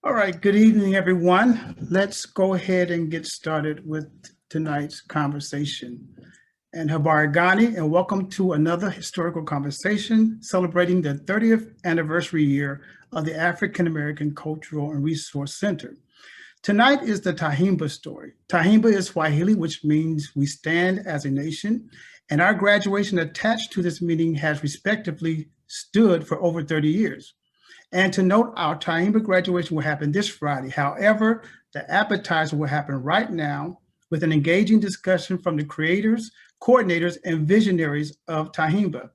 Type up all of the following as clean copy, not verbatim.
All right, good evening, everyone. Let's go ahead and get started with tonight's conversation. And Habarigani, and welcome to another historical conversation celebrating the 30th anniversary year of the African American Cultural and Resource Center. Tonight is the Tyehimba story. Tyehimba is Swahili, which means we stand as a nation, and our graduation attached to this meeting has respectively stood for over 30 years. And to note, our Tyehimba graduation will happen this Friday. However, the appetizer will happen right now with an engaging discussion from the creators, coordinators, and visionaries of Tyehimba.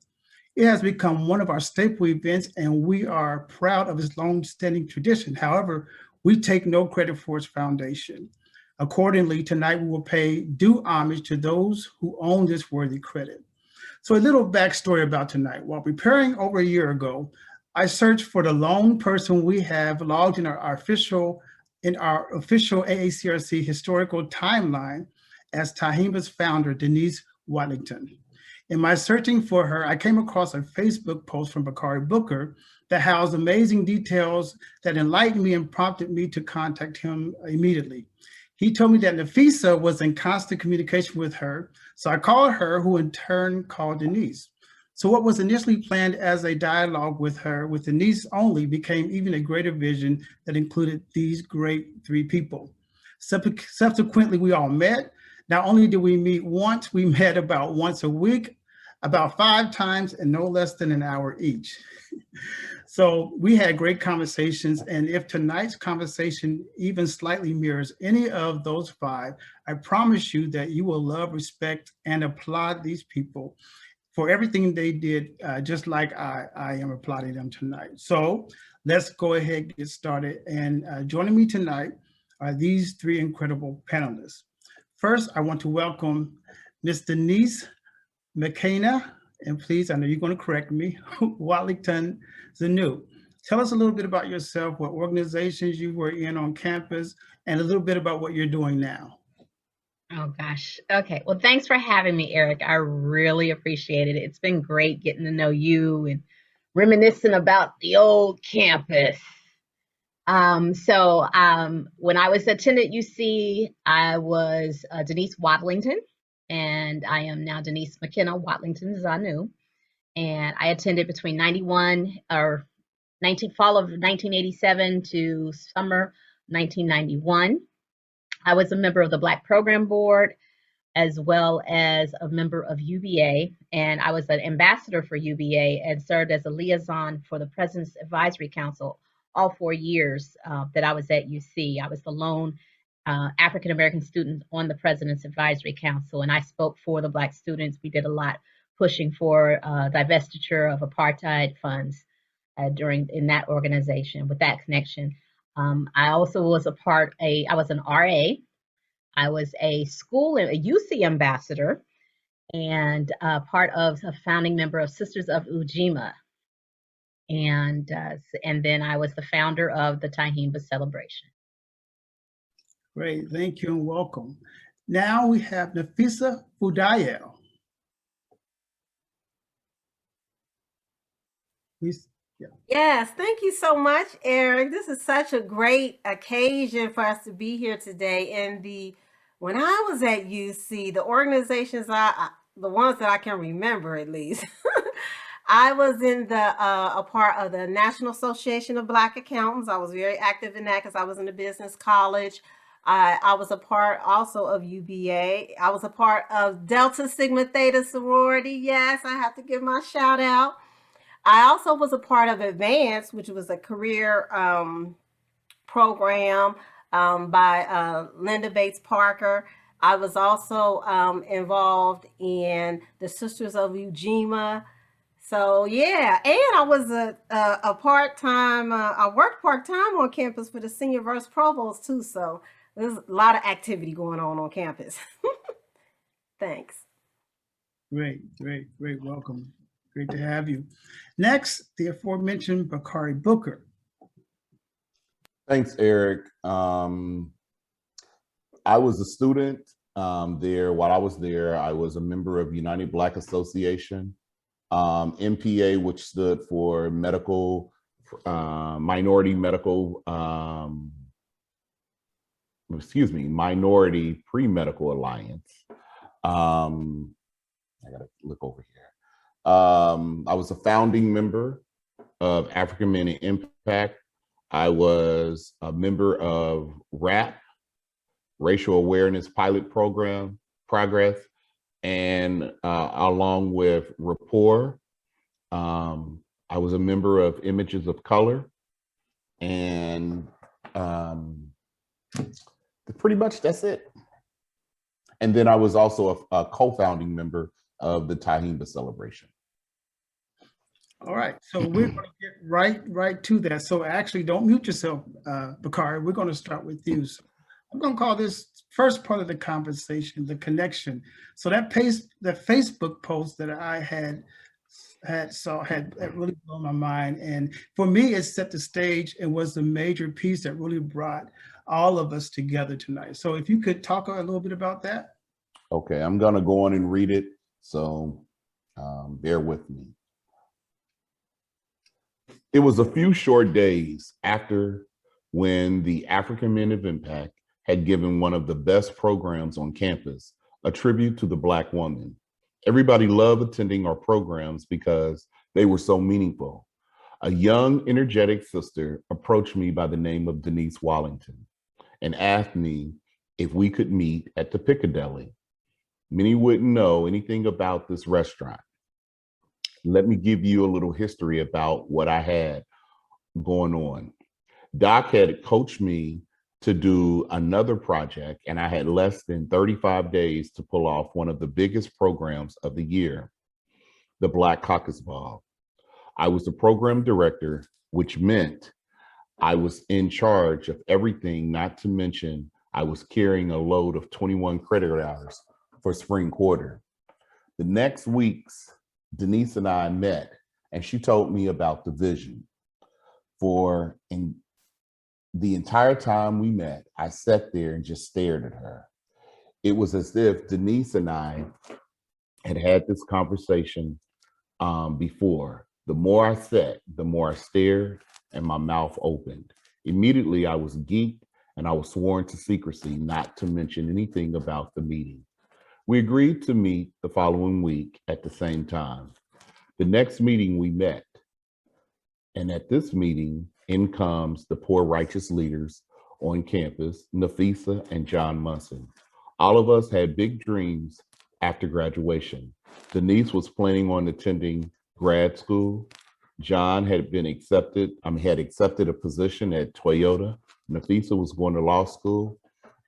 It has become one of our staple events, and we are proud of its long-standing tradition. However, we take no credit for its foundation. Accordingly, tonight we will pay due homage to those who own this worthy credit. So a little backstory about tonight. While preparing over a year ago, I searched for the lone person we have logged in our official AACRC historical timeline as Tyehimba's founder, Denise Wadlington. In my searching for her, I came across a Facebook post from Bakari Booker that housed amazing details that enlightened me and prompted me to contact him immediately. He told me that Nafisa was in constant communication with her, so I called her, who in turn called Denise. So what was initially planned as a dialogue with her, with Denise only, became even a greater vision that included these great three people. Subsequently, we all met. Not only did we meet once, we met about once a week, about 5 times, and no less than an hour each. So we had great conversations, and if tonight's conversation even slightly mirrors any of those 5, I promise you that you will love, respect, and applaud these people for everything they did, just like I am applauding them tonight. So let's go ahead and get started. And joining me tonight are these 3 incredible panelists. First, I want to welcome Ms. Denise McKenna, and please, I know you're going to correct me, Wadlington Zanu. Tell us a little bit about yourself, what organizations you were in on campus, and a little bit about what you're doing now. Oh gosh. Okay. Well, thanks for having me, Eric. I really appreciate it. It's been great getting to know you and reminiscing about the old campus. When I was attending UC, I was Denise Wadlington, and I am now Denise McKenna Wadlington Zanu. And I attended between fall of 1987 to summer 1991. I was a member of the Black Program Board, as well as a member of UBA, and I was an ambassador for UBA and served as a liaison for the President's Advisory Council all 4 years that I was at UC. I was the lone African-American student on the President's Advisory Council, and I spoke for the Black students. We did a lot pushing for divestiture of apartheid funds in that organization with that connection. I also was I was an RA. I was a UC ambassador, and part of a founding member of Sisters of Ujima. And then I was the founder of the Tyehimba celebration. Great, thank you and welcome. Now we have Nafisa Fudayel. Please. Yeah. Yes, thank you so much, Eric. This is such a great occasion for us to be here today. And when I was at UC, the organizations the ones that I can remember at least, I was in a part of the National Association of Black Accountants. I was very active in that because I was in a business college. I was a part also of UBA. I was a part of Delta Sigma Theta sorority. Yes, I have to give my shout out. I also was a part of Advance, which was a career program by Linda Bates Parker. I was also involved in the Sisters of Ujima. So yeah, and I was a part-time, I worked part-time on campus for the Senior Verse Provost too. So there's a lot of activity going on campus. Thanks. Great, welcome. Great to have you. Next, the aforementioned Bakari Booker. Thanks, Eric. I was a student there. While I was there, I was a member of United Black Association, MPA, which stood for Medical Minority Pre-Medical Alliance. I gotta look over here. I was a founding member of African Men in Impact. I was a member of RAP, Racial Awareness Pilot Program, Progress, and along with Rapport. I was a member of Images of Color, and pretty much that's it. And then I was also a co-founding member of the Tyehimba celebration. All right, so we're going to get right to that. So actually, don't mute yourself, Bakari. We're going to start with you. So I'm going to call this first part of the conversation the connection. So the Facebook post that I had really blown my mind, and for me, it set the stage and was the major piece that really brought all of us together tonight. So if you could talk a little bit about that. Okay, I'm going to go on and read it. So bear with me. It was a few short days after when the African Men of Impact had given one of the best programs on campus, a tribute to the Black woman. Everybody loved attending our programs because they were so meaningful. A young, energetic sister approached me by the name of Denise Wadlington and asked me if we could meet at the Piccadilly. Many wouldn't know anything about this restaurant. Let me give you a little history about what I had going on. Doc had coached me to do another project, and I had less than 35 days to pull off one of the biggest programs of the year, the Black Caucus Ball. I was the program director, which meant I was in charge of everything, not to mention I was carrying a load of 21 credit hours for spring quarter. The next weeks, Denise and I met, and she told me about the vision. In the entire time we met, I sat there and just stared at her. It was as if Denise and I had this conversation before. The more I sat, the more I stared, and my mouth opened. Immediately, I was geeked, and I was sworn to secrecy, not to mention anything about the meeting. We agreed to meet the following week at the same time. The next meeting we met, and at this meeting, in comes the poor righteous leaders on campus, Nafisa and John Munson. All of us had big dreams after graduation. Denise was planning on attending grad school. John had accepted a position at Toyota. Nafisa was going to law school,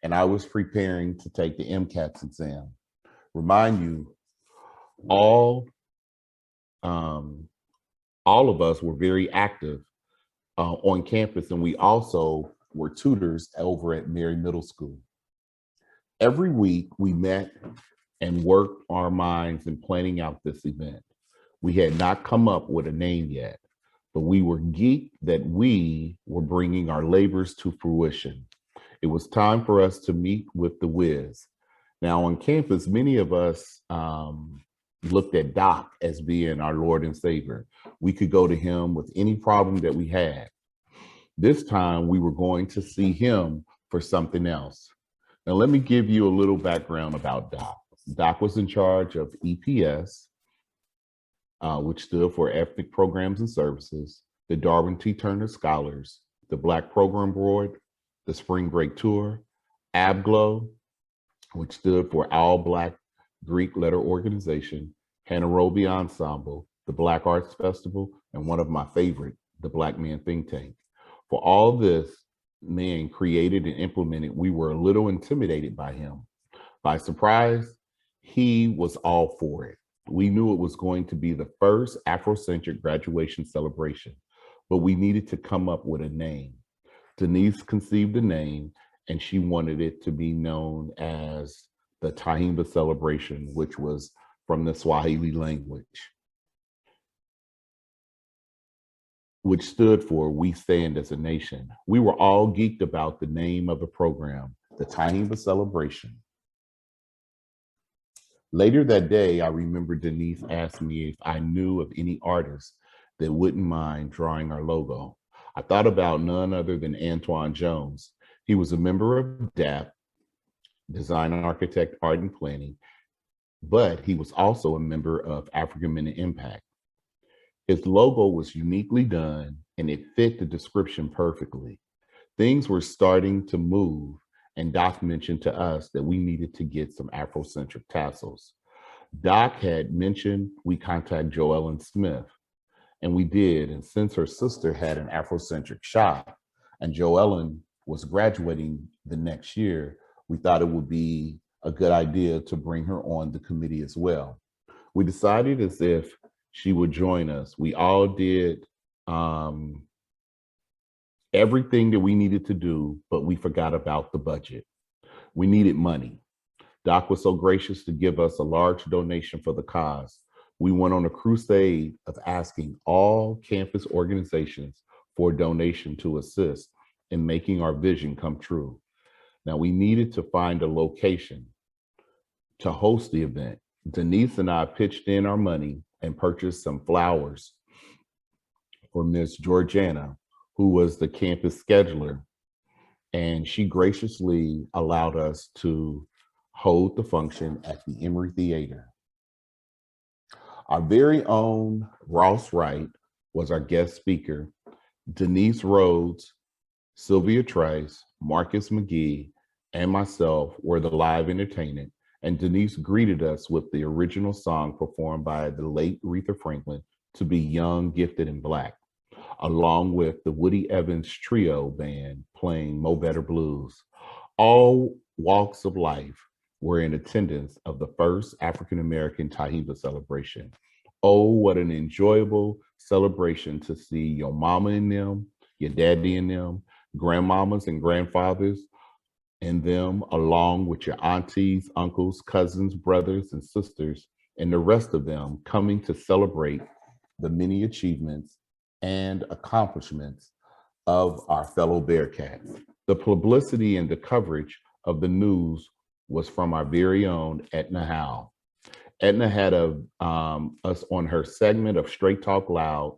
and I was preparing to take the MCATs exam. Remind you, all of us were very active on campus, and we also were tutors over at Mary Middle School. Every week we met and worked our minds in planning out this event. We had not come up with a name yet, but we were geeked that we were bringing our labors to fruition. It was time for us to meet with the Wiz. Now on campus, many of us looked at Doc as being our Lord and Savior. We could go to him with any problem that we had. This time we were going to see him for something else. Now let me give you a little background about Doc. Doc was in charge of EPS, which stood for Ethnic Programs and Services, the Darwin T. Turner Scholars, the Black Program Board, the Spring Break Tour, ABGLO, which stood for All Black Greek Letter Organization, Hanarobi Ensemble, the Black Arts Festival, and one of my favorite, the Black Man Think Tank. For all this man created and implemented, we were a little intimidated by him. By surprise, he was all for it. We knew it was going to be the first Afrocentric graduation celebration, but we needed to come up with a name. Denise conceived a name, and she wanted it to be known as the Tyehimba celebration, which was from the Swahili language, which stood for We Stand as a Nation. We were all geeked about the name of the program, the Tyehimba celebration. Later that day, I remember Denise asked me if I knew of any artists that wouldn't mind drawing our logo. I thought about none other than Antoine Jones. He was a member of DAP, Design, Architect, Art, and Planning, but he was also a member of African Men in Impact. His logo was uniquely done and it fit the description perfectly. Things were starting to move, and Doc mentioned to us that we needed to get some Afrocentric tassels. Doc had mentioned we contact Joellen Smith, and we did. And since her sister had an Afrocentric shop and Joellen was graduating the next year, we thought it would be a good idea to bring her on the committee as well. We decided as if she would join us. We all did everything that we needed to do, but we forgot about the budget. We needed money. Doc was so gracious to give us a large donation for the cause. We went on a crusade of asking all campus organizations for a donation to assist in making our vision come true. Now, we needed to find a location to host the event. Denise and I pitched in our money and purchased some flowers for Miss Georgiana, who was the campus scheduler, and she graciously allowed us to hold the function at the Emory Theater. Our very own Ross Wright was our guest speaker. Denise Rhodes, Sylvia Trice, Marcus McGee, and myself were the live entertainment, and Denise greeted us with the original song performed by the late Aretha Franklin, To Be Young, Gifted, and Black, along with the Woody Evans Trio Band playing Mo Better Blues. All walks of life were in attendance of the first African-American Tyehimba celebration. Oh, what an enjoyable celebration to see your mama in them, your daddy in them, grandmamas and grandfathers in them, along with your aunties, uncles, cousins, brothers, and sisters, and the rest of them coming to celebrate the many achievements and accomplishments of our fellow Bearcats. The publicity and the coverage of the news was from our very own Edna Howe. Edna had us on her segment of Straight Talk Live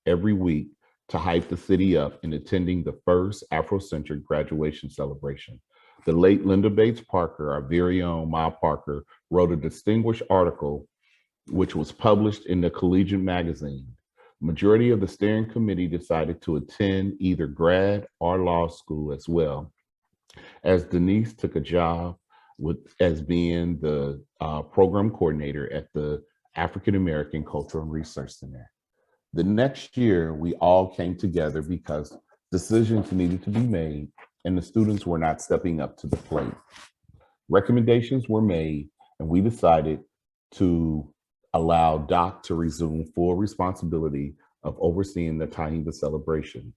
every week to hype the city up in attending the first Afrocentric graduation celebration. The late Linda Bates Parker, our very own Ma Parker, wrote a distinguished article which was published in the Collegiate magazine. Majority of the steering committee decided to attend either grad or law school as well, as Denise took a job as being the program coordinator at the African American Cultural and Research Center. The next year, we all came together because decisions needed to be made and the students were not stepping up to the plate. Recommendations were made, and we decided to allow Doc to resume full responsibility of overseeing the Tyehimba celebration.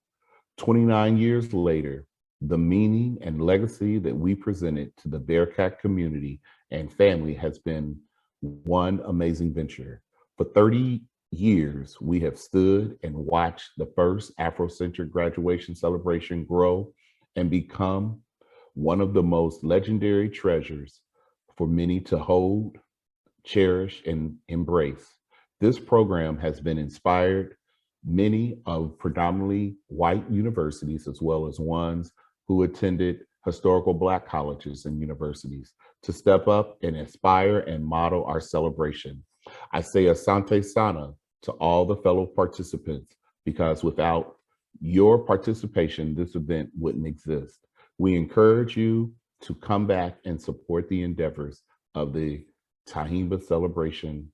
29 years later, the meaning and legacy that we presented to the Bearcat community and family has been one amazing venture. For 30 years, we have stood and watched the first Afrocentric graduation celebration grow and become one of the most legendary treasures for many to hold, cherish, and embrace. This program has been inspired many of predominantly white universities, as well as ones who attended historical Black colleges and universities, to step up and inspire and model our celebration. I say Asante Sana to all the fellow participants, because without your participation, this event wouldn't exist. We encourage you to come back and support the endeavors of the Tyehimba celebration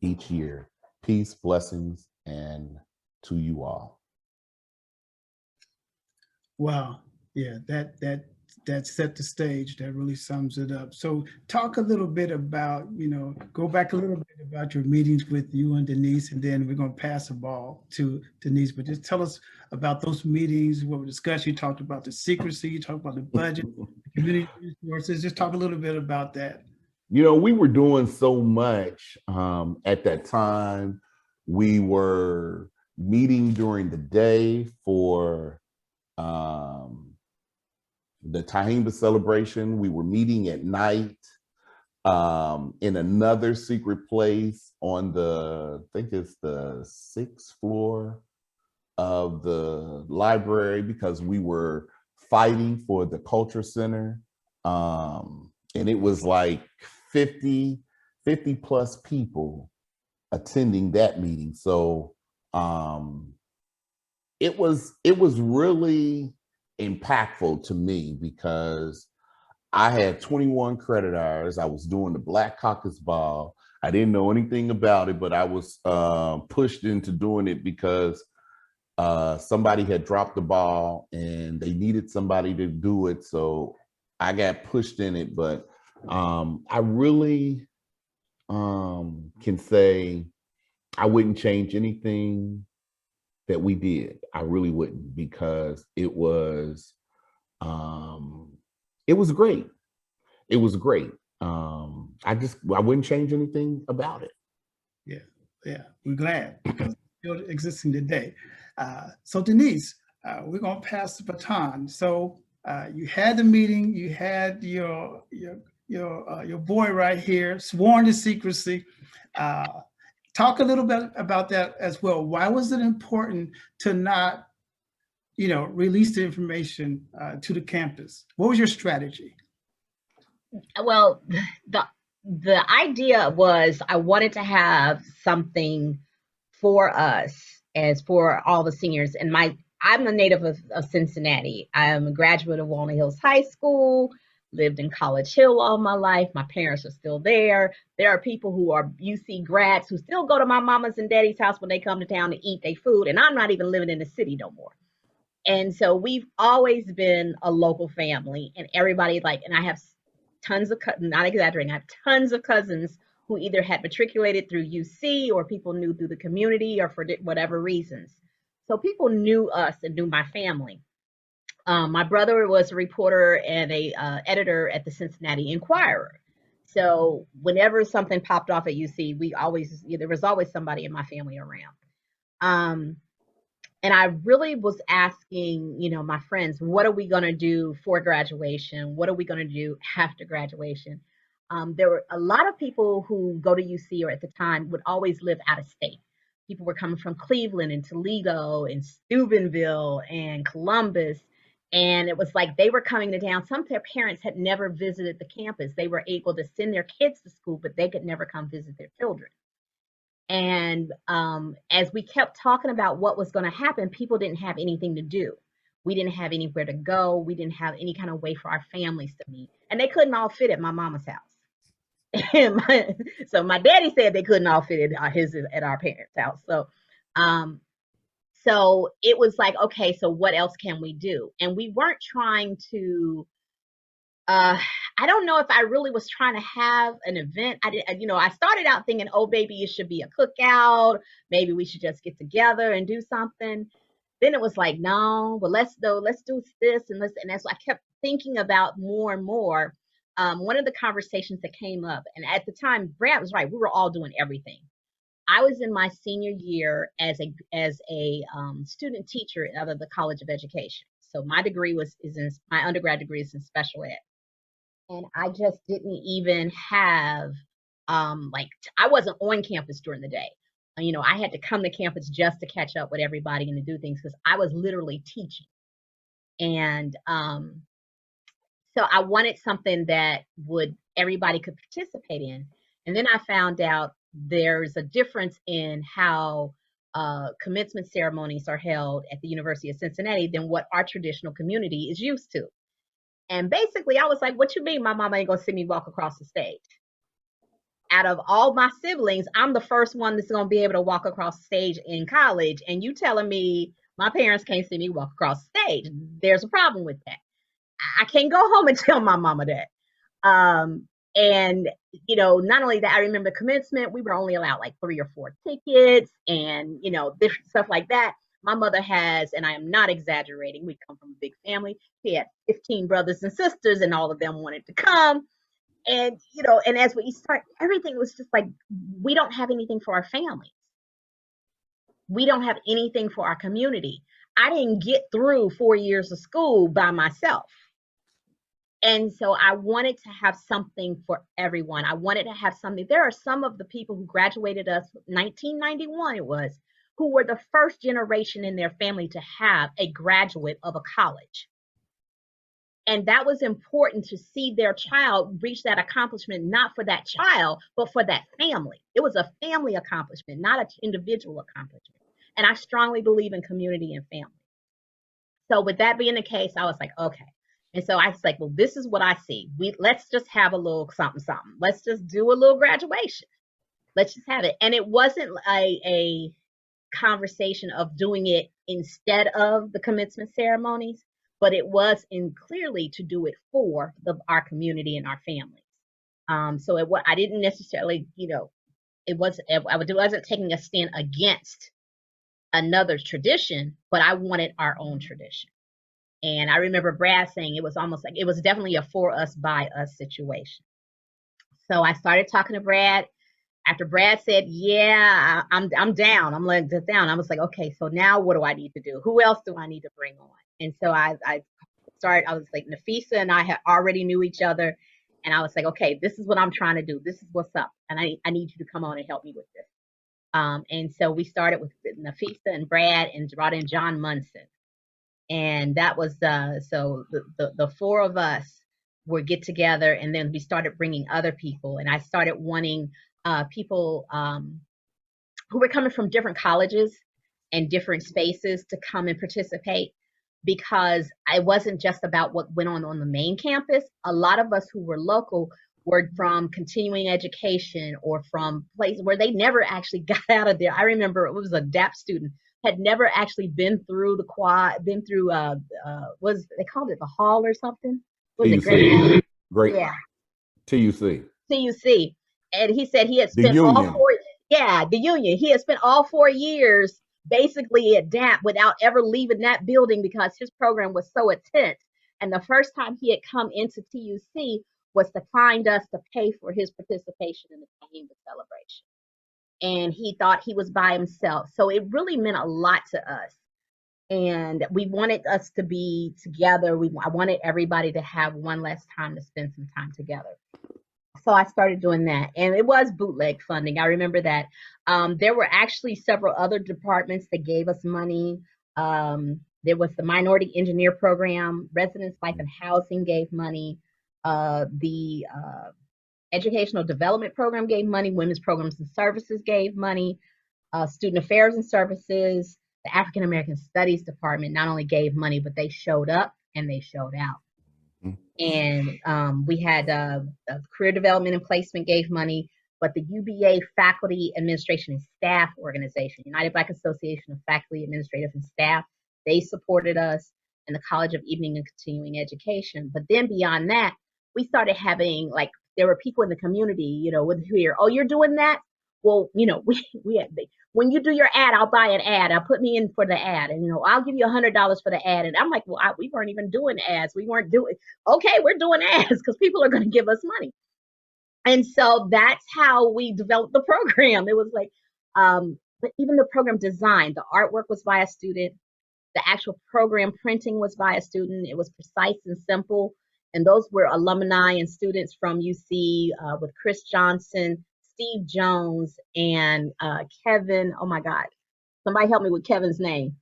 each year. Peace, blessings, and to you all. Wow, yeah, that set the stage. That really sums it up. So talk a little bit about, go back a little bit about your meetings with you and Denise, and then we're going to pass the ball to Denise. But just tell us about those meetings, what we discussed. You talked about the secrecy, you talked about the budget, the community resources. Just talk a little bit about that. We were doing so much at that time. We were meeting during the day for the Tyehimba celebration. We were meeting at night in another secret place on I think it's the 6th floor of the library, because we were fighting for the culture center. And it was like 50 plus people attending that meeting. So it was really impactful to me, because I had 21 credit hours. I was doing the Black Caucus Ball. I didn't know anything about it, but I was pushed into doing it because somebody had dropped the ball and they needed somebody to do it. So I got pushed in it, but I really can say I wouldn't change anything that we did. I really wouldn't, because it was great. It was great. I wouldn't change anything about it. Yeah, we're glad, because it's still existing today. So Denise, we're gonna pass the baton. So you had the meeting, you had your boy right here, sworn to secrecy. Talk a little bit about that as well. Why was it important to not, release the information to the campus? What was your strategy? Well, the idea was I wanted to have something for us, as for all the seniors. And I'm a native of Cincinnati. I'm a graduate of Walnut Hills High School, lived in College Hill all my life. My parents are still there. There are people who are UC grads who still go to my mama's and daddy's house when they come to town to eat their food. And I'm not even living in the city no more. And so we've always been a local family, and everybody and I have tons of, not exaggerating, I have tons of cousins who either had matriculated through UC or people knew through the community or for whatever reasons. So people knew us and knew my family. My brother was a reporter and a editor at the Cincinnati Enquirer. So whenever something popped off at UC, there was always somebody in my family around. And I really was asking, my friends, what are we going to do for graduation? What are we going to do after graduation? There were a lot of people who go to UC, or at the time would always live out of state. People were coming from Cleveland and Toledo and Steubenville and Columbus. And it was like they were coming to town. Some of their parents had never visited the campus. They were able to send their kids to school, but they could never come visit their children. And as we kept talking about what was going to happen, people didn't have anything to do. We didn't have anywhere to go. We didn't have any kind of way for our families to meet. And they couldn't all fit at my mama's house. So my daddy said they couldn't all fit at our parents' house. So it was like, okay, so what else can we do? And we weren't trying to I don't know if I really was trying to have an event. I started out thinking, oh, maybe it should be a cookout. Maybe we should just get together and do something. Then it was like, no, well, let's do this and that's what I kept thinking about more and more. One of the conversations that came up, and at the time, Brad was right, we were all doing everything. I was in my senior year as a student teacher out of the College of Education. So my undergrad degree is in special ed. And I just didn't even have, I wasn't on campus during the day. I had to come to campus just to catch up with everybody and to do things, because I was literally teaching. And so I wanted something that everybody could participate in. And then I found out there's a difference in how commencement ceremonies are held at the University of Cincinnati than what our traditional community is used to. And basically, I was like, what you mean my mama ain't gonna see me walk across the stage? Out of all my siblings, I'm the first one that's gonna be able to walk across the stage in college. And you telling me my parents can't see me walk across the stage? There's a problem with that. I can't go home and tell my mama that. And, not only that, I remember commencement, we were only allowed like 3 or 4 tickets and, different stuff like that. My mother has, and I am not exaggerating, we come from a big family. She had 15 brothers and sisters, and all of them wanted to come. And, and as we start, everything was just like, we don't have anything for our families. We don't have anything for our community. I didn't get through 4 years of school by myself. And so I wanted to have something for everyone. I wanted to have something. There are some of the people who graduated us, 1991 it was, who were the first generation in their family to have a graduate of a college. And that was important to see their child reach that accomplishment, not for that child, but for that family. It was a family accomplishment, not an individual accomplishment. And I strongly believe in community and family. So with that being the case, I was like, okay. And so I was like, well, this is what I see. Let's just have a little something. Let's just do a little graduation. Let's just have it. And it wasn't a conversation of doing it instead of the commencement ceremonies, but it was clearly to do it for our community and our families. So I didn't necessarily, I wasn't taking a stand against another tradition, but I wanted our own tradition. And I remember Brad saying it was almost like it was definitely a for us, by us situation. So I started talking to Brad. After Brad said, yeah, I'm down. I'm letting this down. I was like, okay, so now what do I need to do? Who else do I need to bring on? And so I was like, Nafisa and I had already knew each other. And I was like, okay, this is what I'm trying to do. This is what's up. And I need you to come on and help me with this. And so we started with Nafisa and Brad and brought in John Munson. And that was so the four of us would get together, and then we started bringing other people. And I started wanting people who were coming from different colleges and different spaces to come and participate, because it wasn't just about what went on the main campus. A lot of us who were local were from continuing education or from places where they never actually got out of there. I remember it was a DAP student, had never actually been through the quad, been through was they called it the hall or something? Was it Great? Yeah. TUC. TUC. And he said he had spent all 4 years. Yeah, the union. He had spent all 4 years basically at DAP without ever leaving that building because his program was so intense. And the first time he had come into TUC was to find us to pay for his participation in the Tyehimba celebration. And he thought he was by himself. So it really meant a lot to us. And we wanted us to be together. I wanted everybody to have one last time to spend some time together. So I started doing that. And it was bootleg funding. I remember that. There were actually several other departments that gave us money. There was the Minority Engineer Program, Residence Life and Housing gave money. The Educational Development Program gave money. Women's Programs and Services gave money. Student Affairs and Services, the African American Studies Department not only gave money, but they showed up and they showed out. And we had Career Development and Placement gave money, but the UBA Faculty Administration and Staff Organization, United Black Association of Faculty, Administrators, and Staff, they supported us, and the College of Evening and Continuing Education. But then beyond that, we started having, like, there were people in the community, would hear, oh, you're doing that? Well, when you do your ad, I'll buy an ad. I'll put me in for the ad, and I'll give you $100 for the ad. And I'm like, well, we weren't even doing ads. We weren't doing. Okay, we're doing ads because people are going to give us money. And so that's how we developed the program. It was like, but even the program design, the artwork was by a student. The actual program printing was by a student. It was precise and simple. And those were alumni and students from UC with Chris Johnson, Steve Jones, and Kevin. Oh my God. Somebody help me with Kevin's name.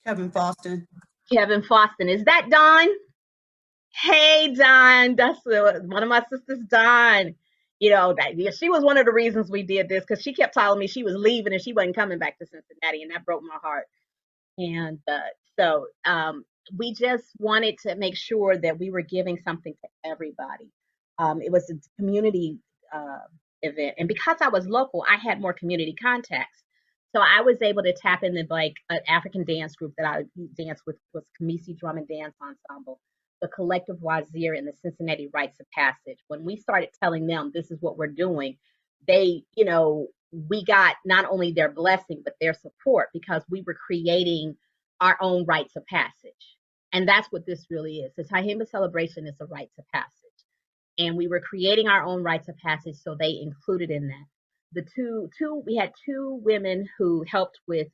Kevin Foston. Kevin Foston. Is that Dawn? Hey, Dawn. That's one of my sisters, Dawn. She was one of the reasons we did this, because she kept telling me she was leaving and she wasn't coming back to Cincinnati, and that broke my heart. And so we just wanted to make sure that we were giving something to everybody. It was a community event. And because I was local, I had more community contacts. So I was able to tap into like an African dance group that I danced with, was Kamisi Drum and Dance Ensemble, the Collective Wazir, and the Cincinnati Rites of Passage. When we started telling them this is what we're doing, they, we got not only their blessing, but their support, because we were creating our own rites of passage. And that's what this really is. The Tyehimba celebration is a rites of passage. And we were creating our own rites of passage, so they included in that. We had two women who helped with,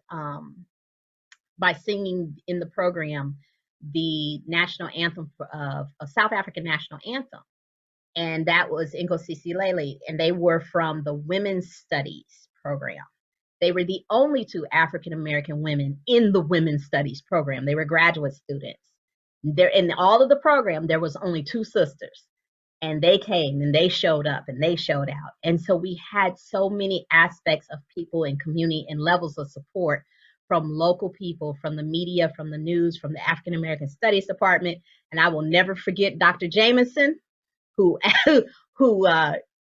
by singing in the program. the national anthem of South African national anthem. And that was Nkosi Sikelel, and they were from the Women's Studies program. They were the only two African-American women in the Women's Studies program. They were graduate students. There, in all of the program, there was only two sisters, and they came and they showed up and they showed out. And so we had so many aspects of people and community and levels of support from local people, from the media, from the news, from the African-American Studies Department. And I will never forget Dr. Jameson, who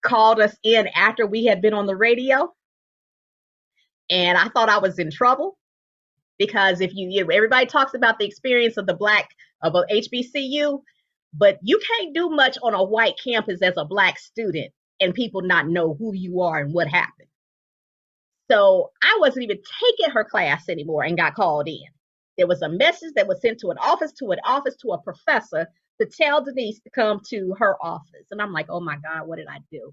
called us in after we had been on the radio. And I thought I was in trouble, because if everybody talks about the experience of of a HBCU, but you can't do much on a white campus as a Black student and people not know who you are and what happened. So I wasn't even taking her class anymore and got called in. There was a message that was sent to an office to a professor to tell Denise to come to her office. And I'm like, oh my God, what did I do?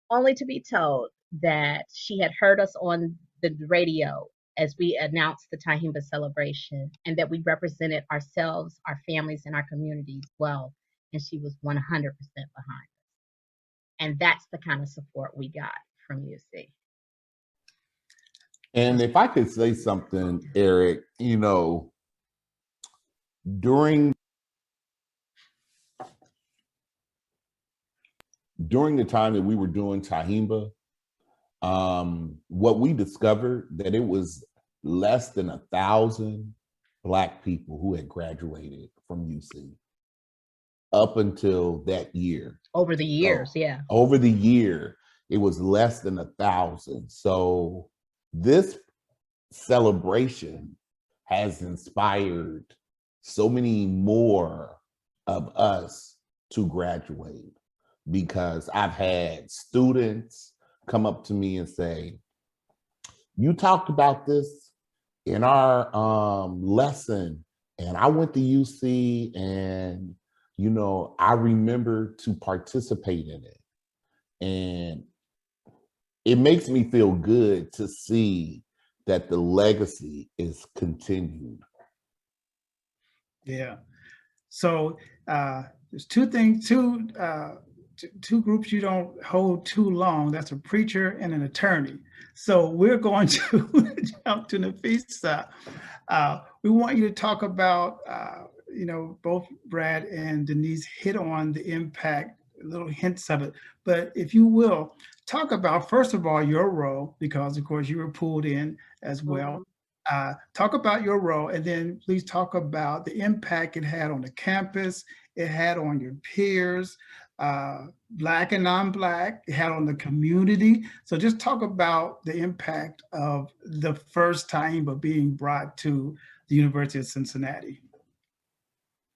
Only to be told that she had heard us on the radio as we announced the Tyehimba celebration, and that we represented ourselves, our families, and our communities well. And she was 100% behind us. And that's the kind of support we got from UC. And if I could say something, Eric, during the time that we were doing Tyehimba, what we discovered that it was less than 1,000 Black people who had graduated from UC up until that year. Over the years, yeah. Over the year, it was less than 1,000. So this celebration has inspired so many more of us to graduate, because I've had students come up to me and say, you talked about this in our lesson, and I went to UC, and I remember to participate in it. And it makes me feel good to see that the legacy is continued. Yeah. So there's two groups you don't hold too long. That's a preacher and an attorney. So we're going to jump to Nafisa. We want you to talk about, both Brad and Denise hit on the impact, little hints of it. But if you will, talk about, first of all, your role, because of course you were pulled in as well. Talk about your role, and then please talk about the impact it had on the campus, it had on your peers, Black and non-Black, it had on the community. So just talk about the impact of the first Tyehimba being brought to the University of Cincinnati.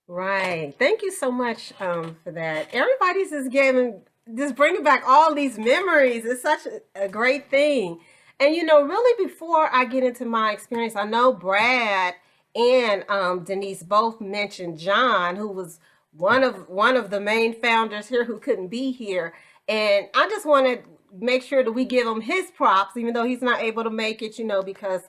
Right. Thank you so much for that. Everybody's just bringing back all these memories. It's such a great thing. And, really before I get into my experience, I know Brad and Denise both mentioned John, who was one of the main founders here who couldn't be here. And I just want to make sure that we give him his props, even though he's not able to make it, because,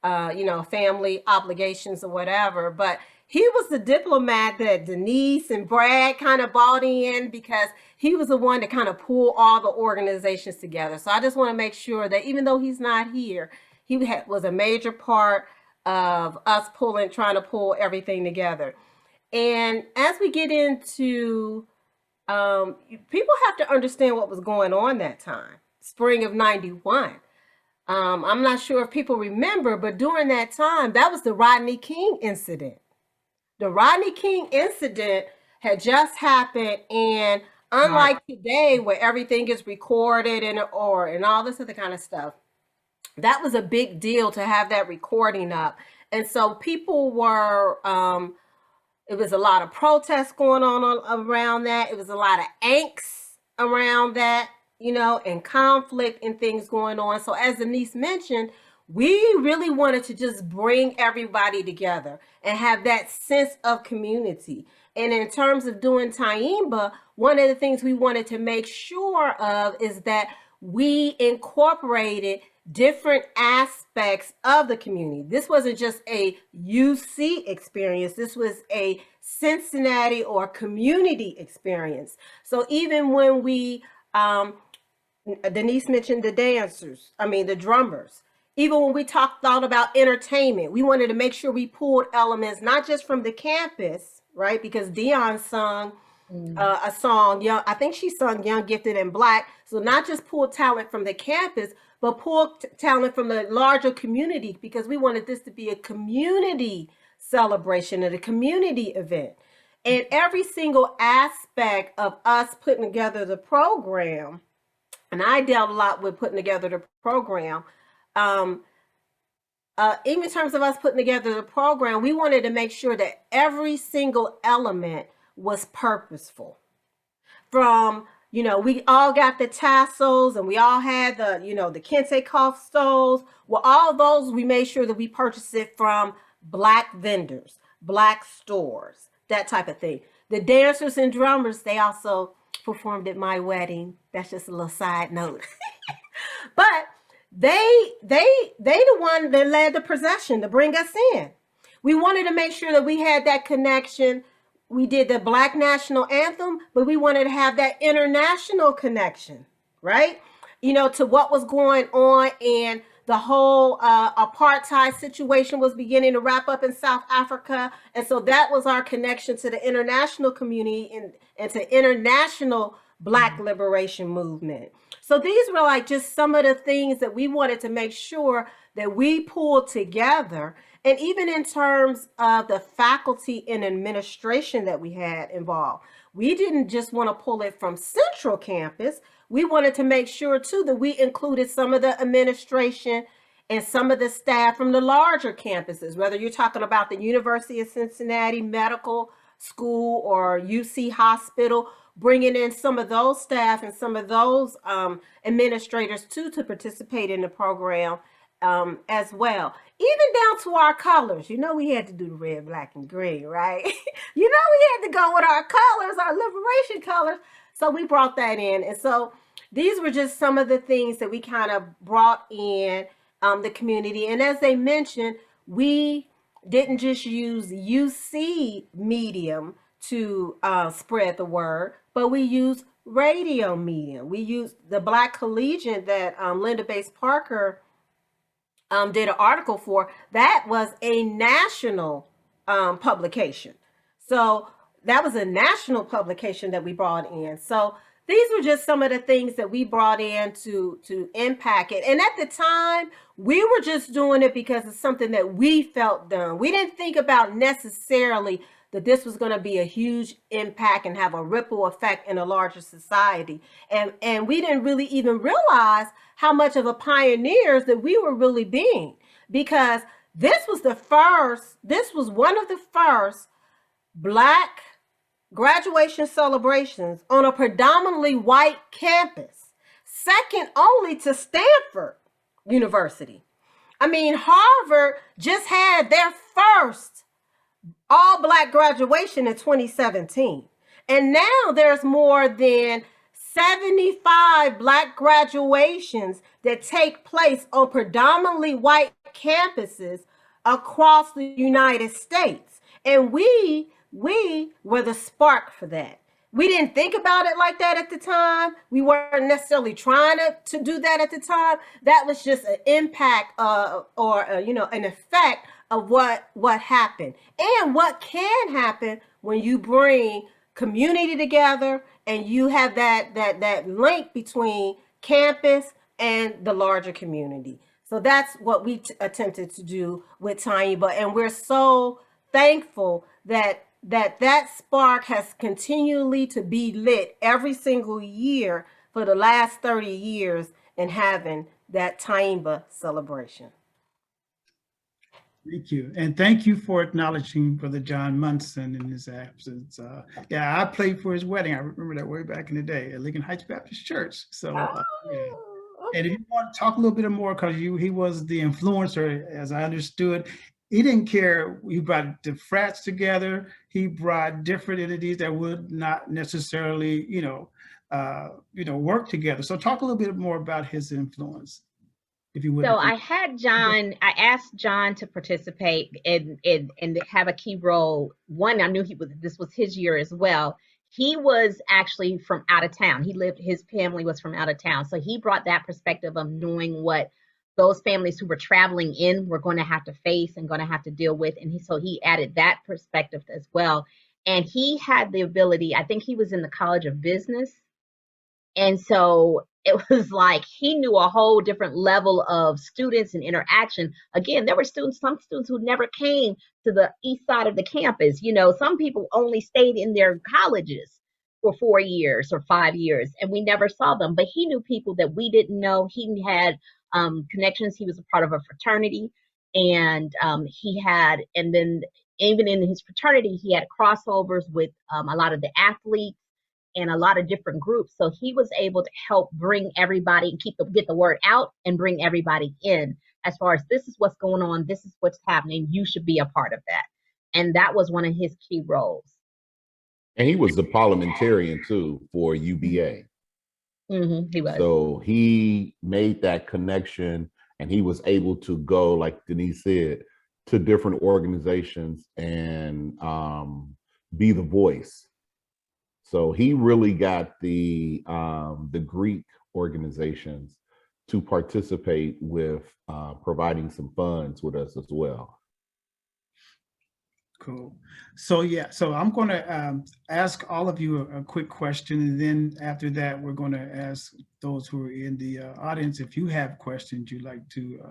family obligations or whatever. But he was the diplomat that Denise and Brad kind of bought in, because he was the one to kind of pull all the organizations together. So I just want to make sure that even though he's not here, he was a major part of us trying to pull everything together. And as we get into, people have to understand what was going on that time, spring of '91. I'm not sure if people remember, but during that time, that was the Rodney King incident. The Rodney King incident had just happened, and unlike today where everything is recorded and all this other kind of stuff, that was a big deal to have that recording up. And so people were, it was a lot of protests going on around that. It was a lot of angst around that, and conflict and things going on. So as Denise mentioned, we really wanted to just bring everybody together and have that sense of community. And in terms of doing Tyehimba, one of the things we wanted to make sure of is that we incorporated different aspects of the community. This wasn't just a UC experience. This was a Cincinnati or community experience. So even when we, Denise mentioned the dancers, the drummers. Even when we thought about entertainment, we wanted to make sure we pulled elements, not just from the campus, right? Because Dion sung a song, young, I think she sung Young, Gifted, and Black. So not just pull talent from the campus, but pull talent from the larger community, because we wanted this to be a community celebration and a community event. And every single aspect of us putting together the program, and I dealt a lot with putting together the program, even in terms of us putting together the program, we wanted to make sure that every single element was purposeful. From, we all got the tassels and we all had the, the kente cloth stoles. Well, all those, we made sure that we purchased it from Black vendors, Black stores, that type of thing. The dancers and drummers, they also performed at my wedding. That's just a little side note. But they the one that led the procession to bring us in. We wanted to make sure that we had that connection. We did the Black National Anthem, but we wanted to have that international connection, right? To what was going on, and the whole apartheid situation was beginning to wrap up in South Africa. And so that was our connection to the international community and to international Black liberation movement. So these were like just some of the things that we wanted to make sure that we pulled together. And even in terms of the faculty and administration that we had involved, we didn't just want to pull it from Central Campus. We wanted to make sure too that we included some of the administration and some of the staff from the larger campuses, whether you're talking about the University of Cincinnati Medical School or UC Hospital, bringing in some of those staff and some of those administrators too to participate in the program as well. Even down to our colors. We had to do the red, black, and green, right? We had to go with our colors, our liberation colors. So we brought that in. And so these were just some of the things that we kind of brought in the community. And as they mentioned, we didn't just use UC medium to spread the word, but we used radio medium. We used the Black Collegian that Linda Bates Parker did an article for. That was a national publication. So that was a national publication that we brought in. So these were just some of the things that we brought in to impact it. And at the time, we were just doing it because it's something that we felt done. We didn't think about necessarily that this was going to be a huge impact and have a ripple effect in a larger society. And we didn't really even realize how much of a pioneers that we were really being, because this was one of the first Black graduation celebrations on a predominantly white campus, second only to Stanford University. Harvard just had their first all-Black graduation in 2017. And now there's more than 75 Black graduations that take place on predominantly white campuses across the United States. And we were the spark for that. We didn't think about it like that at the time. We weren't necessarily trying to do that at the time. That was just an impact or an effect of what happened and what can happen when you bring community together and you have that link between campus and the larger community. So that's what we attempted to do with Tyehimba, and we're so thankful that spark has continually to be lit every single year for the last 30 years and having that Tyehimba celebration. Thank you. And thank you for acknowledging Brother John Munson in his absence. I played for his wedding. I remember that way back in the day at Lincoln Heights Baptist Church. So, yeah. And if you want to talk a little bit more, because he was the influencer, as I understood. He didn't care. He brought the frats together. He brought different entities that would not necessarily, work together. So talk a little bit more about his influence if you would. So I had John, I asked John to participate and have a key role. One, I knew this was his year as well. He was actually from out of town. His family was from out of town. So he brought that perspective of knowing what those families who were traveling in were going to have to face and going to have to deal with. And so he added that perspective as well. And he had the ability, I think he was in the College of Business. And so it was like he knew a whole different level of students and interaction. Again, there were some students who never came to the east side of the campus. You know, some people only stayed in their colleges for 4 years or 5 years, and we never saw them. But he knew people that we didn't know. He had connections. He was a part of a fraternity, and and then even in his fraternity, he had crossovers with a lot of the athletes and a lot of different groups. So he was able to help bring everybody and get the word out and bring everybody in as far as this is what's going on, this is what's happening, you should be a part of that. And that was one of his key roles. And he was the parliamentarian too for UBA. He was. So he made that connection, and he was able to go, like Denise said, to different organizations and be the voice. So he really got the Greek organizations to participate with providing some funds with us as well. Cool. So yeah, so I'm going to ask all of you a quick question, and then after that, we're going to ask those who are in the audience if you have questions you'd like to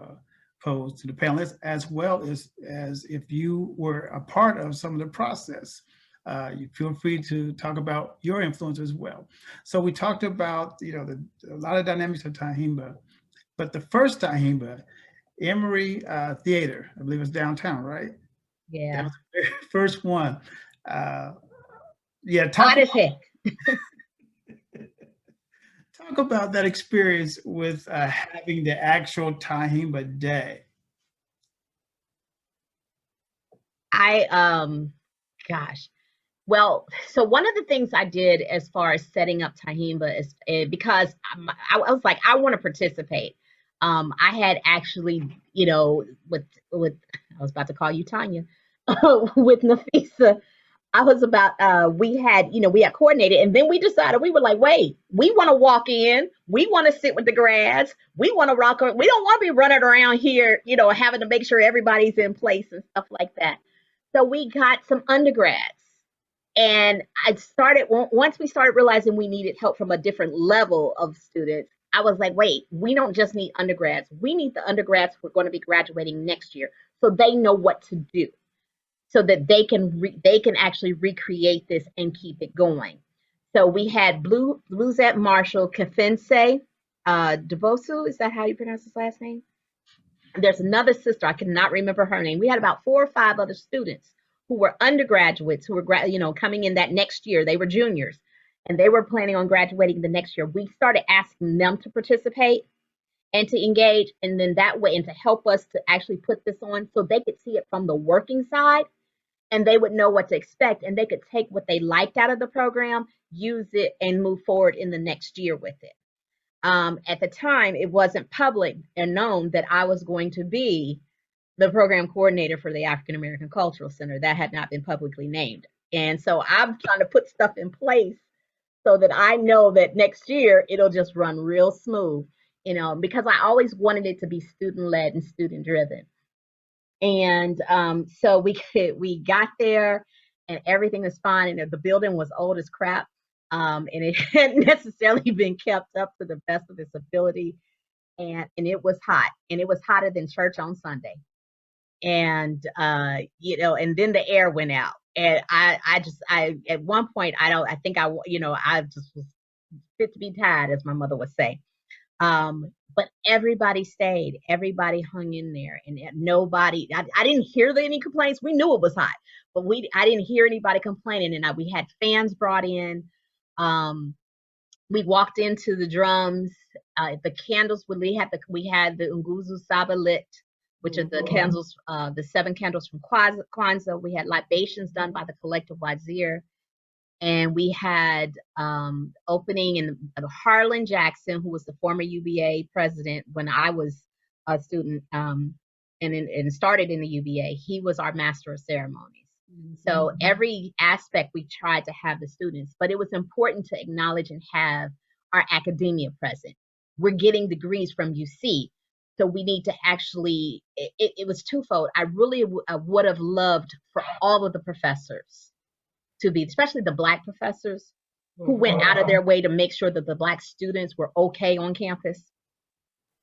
pose to the panelists, as well as if you were a part of some of the process. You feel free to talk about your influence as well. So we talked about, you know, a lot of dynamics of Tyehimba, but the first Tyehimba, Emory Theater, I believe it's downtown, right? Yeah. That was the first one. Yeah, Hot as heck. Talk about that experience with having the actual Tyehimba Day. Gosh. Well, so one of the things I did as far as setting up Tyehimba is because I was like, I want to participate. I had actually, you know, with I was about to call you Tanya, with Nafisa, I was about, we had coordinated, and then we decided, we were like, wait, we want to walk in, we want to sit with the grads, we want to rock, we don't want to be running around here, you know, having to make sure everybody's in place and stuff like that. So we got some undergrads. And once we started realizing we needed help from a different level of students, I was like, wait, we don't just need undergrads. We need the undergrads who are going to be graduating next year, so they know what to do, so that they can actually recreate this and keep it going. So we had Bluesette Marshall Kafense Devosu. Is that how you pronounce his last name? There's another sister, I cannot remember her name. We had about 4 or 5 other students who were undergraduates who were coming in that next year. They were juniors and they were planning on graduating the next year. We started asking them to participate and to engage, and then that way, and to help us to actually put this on so they could see it from the working side, and they would know what to expect, and they could take what they liked out of the program, use it, and move forward in the next year with it. At the time, it wasn't public and known that I was going to be the program coordinator for the African American Cultural Center. That had not been publicly named. And so I'm trying to put stuff in place so that I know that next year it'll just run real smooth, you know, because I always wanted it to be student-led and student-driven. And so we got there and everything was fine, and the building was old as crap, and it hadn't necessarily been kept up to the best of its ability, and it was hot, and it was hotter than church on Sunday. And and then the air went out, and I at one point I just was fit to be tied, as my mother would say. But everybody stayed, everybody hung in there, and nobody, I didn't hear any complaints. We knew it was hot, but I didn't hear anybody complaining. And we had fans brought in. We walked into the drums, the candles, we had the Nguzu Saba lit, which are the candles, the 7 candles from Kwanzaa. We had libations done by the Collective Wazir. And we had opening in Harlan Jackson, who was the former UBA president when I was student, and started in the UBA. He was our master of ceremonies. So every aspect we tried to have the students, but it was important to acknowledge and have our academia present. We're getting degrees from UC, so we need to actually, it was twofold. I really would have loved for all of the professors to be, especially the Black professors, who went out of their way to make sure that the Black students were okay on campus.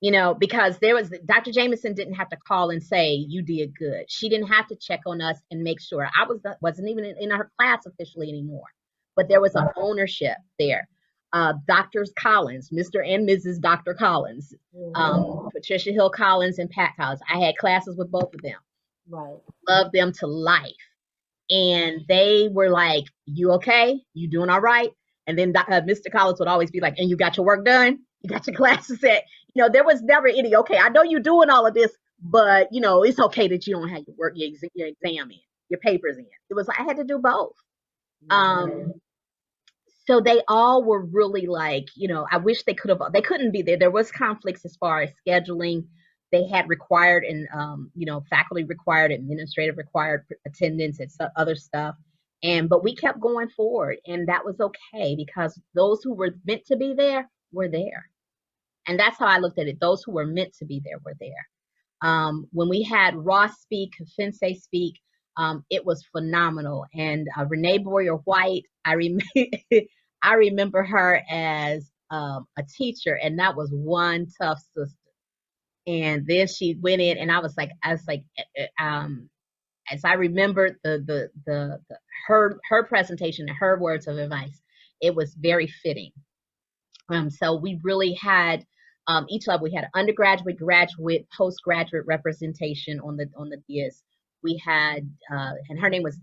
You know, because Dr. Jameson didn't have to call and say, you did good. She didn't have to check on us and make sure. I wasn't even in her class officially anymore, but there was an ownership there. Drs. Collins, Mr. and Mrs. Dr. Collins, Patricia Hill Collins and Pat Collins. I had classes with both of them. Right. Loved them to life. And they were like, you okay? You doing all right? And then Mr. Collins would always be like, and you got your work done? You got your classes set? You know, there was never any, okay, I know you're doing all of this, but, you know, it's okay that you don't have your work, your exam in, your papers in. It was, I had to do both. So they all were really like, you know, I wish they couldn't be there. There was conflicts as far as scheduling. They had required and, you know, faculty required, administrative required attendance and other stuff. But we kept going forward, and that was okay because those who were meant to be there were there. And that's how I looked at it. Those who were meant to be there were there. When we had Ross speak, Fensei speak, it was phenomenal. And Renee Boyer-White, I remember her as a teacher, and that was one tough sister. And then she went in, and I was like, as I remembered her presentation and her words of advice, it was very fitting. So we really had each level. We had undergraduate, graduate, postgraduate representation on the dais. We had, and her name was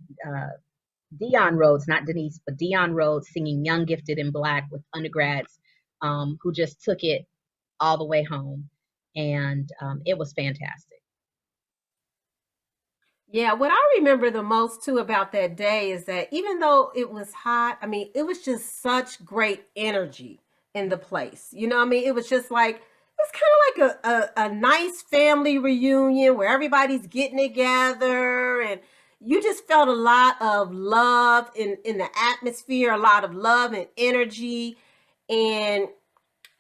Dion Rhodes, not Denise, but Dion Rhodes, singing Young, Gifted, and Black with undergrads who just took it all the way home. And it was fantastic. Yeah, what I remember the most too about that day is that even though it was hot, I mean, it was just such great energy in the place. You know what I mean? It was just like, it was kind of like a nice family reunion where everybody's getting together, and you just felt a lot of love in the atmosphere, a lot of love and energy. And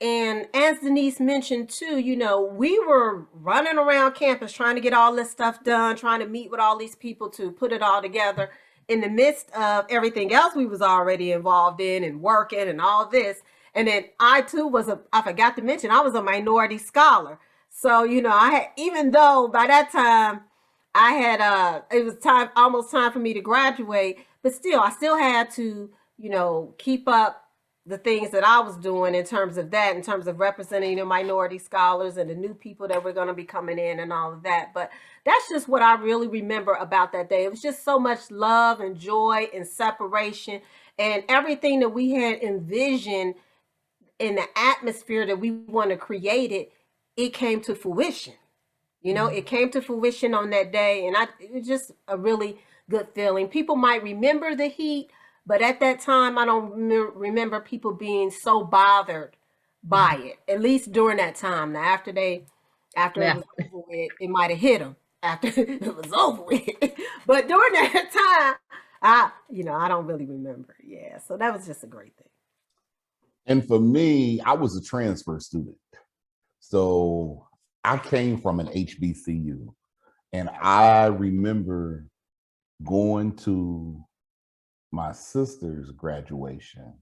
as Denise mentioned too, you know, we were running around campus trying to get all this stuff done, trying to meet with all these people to put it all together in the midst of everything else we was already involved in and working and all this. And then I too I forgot to mention, I was a minority scholar. So, you know, even though by that time I had, it was almost time for me to graduate, but still, I still had to, you know, keep up the things that I was doing in terms of representing the minority scholars and the new people that were going to be coming in and all of that. But that's just what I really remember about that day. It was just so much love and joy and separation, and everything that we had envisioned in the atmosphere that we want to create it came to fruition. You know, it came to fruition on that day, and it was just a really good feeling. People might remember the heat, but at that time, I don't remember people being so bothered by it, at least during that time. Now, after it was over with, it might have hit them after it was over with. But during that time, I don't really remember. Yeah, so that was just a great thing. And for me, I was a transfer student. So I came from an HBCU, and I remember going to my sister's graduation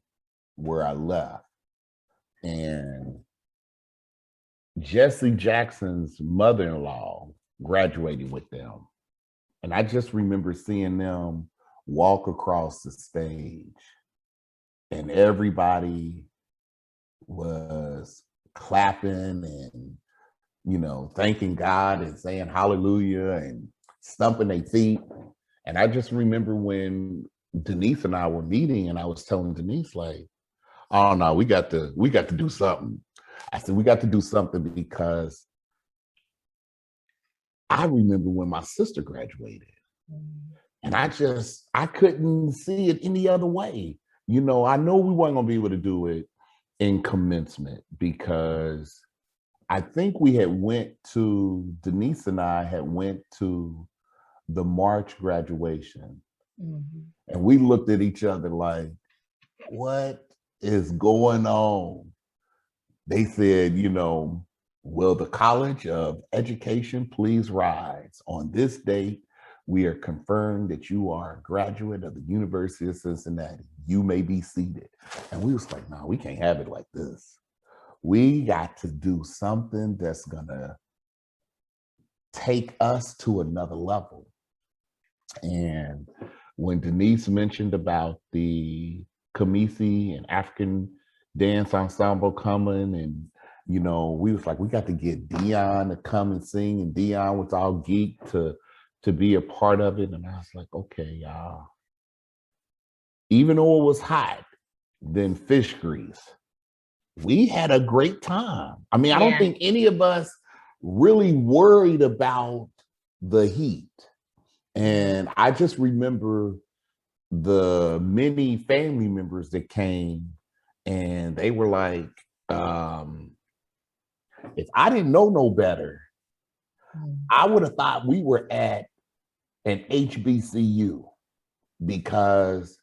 where I left, and Jesse Jackson's mother-in-law graduated with them. And I just remember seeing them walk across the stage, and everybody was clapping and, you know, thanking God and saying hallelujah and stumping their feet. And I just remember when Denise and I were meeting, and I was telling Denise, like, oh no, we got to do something. I said, we got to do something because I remember when my sister graduated, and I couldn't see it any other way. You know, I know we weren't gonna be able to do it in commencement because I think Denise and I had went to the March graduation, and we looked at each other like, what is going on? They said, will the College of Education please rise? On this date, we are confirmed that you are a graduate of the University of Cincinnati. You may be seated. And we was like, no, we can't have it like this. We got to do something that's gonna take us to another level. And when Denise mentioned about the Kamisi and African dance ensemble coming, and we was like, we got to get Dion to come and sing, and Dion was all geek to be a part of it. And I was like, okay, y'all. Even though it was hot than fish grease, we had a great time. I mean, I don't think any of us really worried about the heat. And I just remember the many family members that came, and they were like, if I didn't know no better, I would have thought we were at an HBCU, because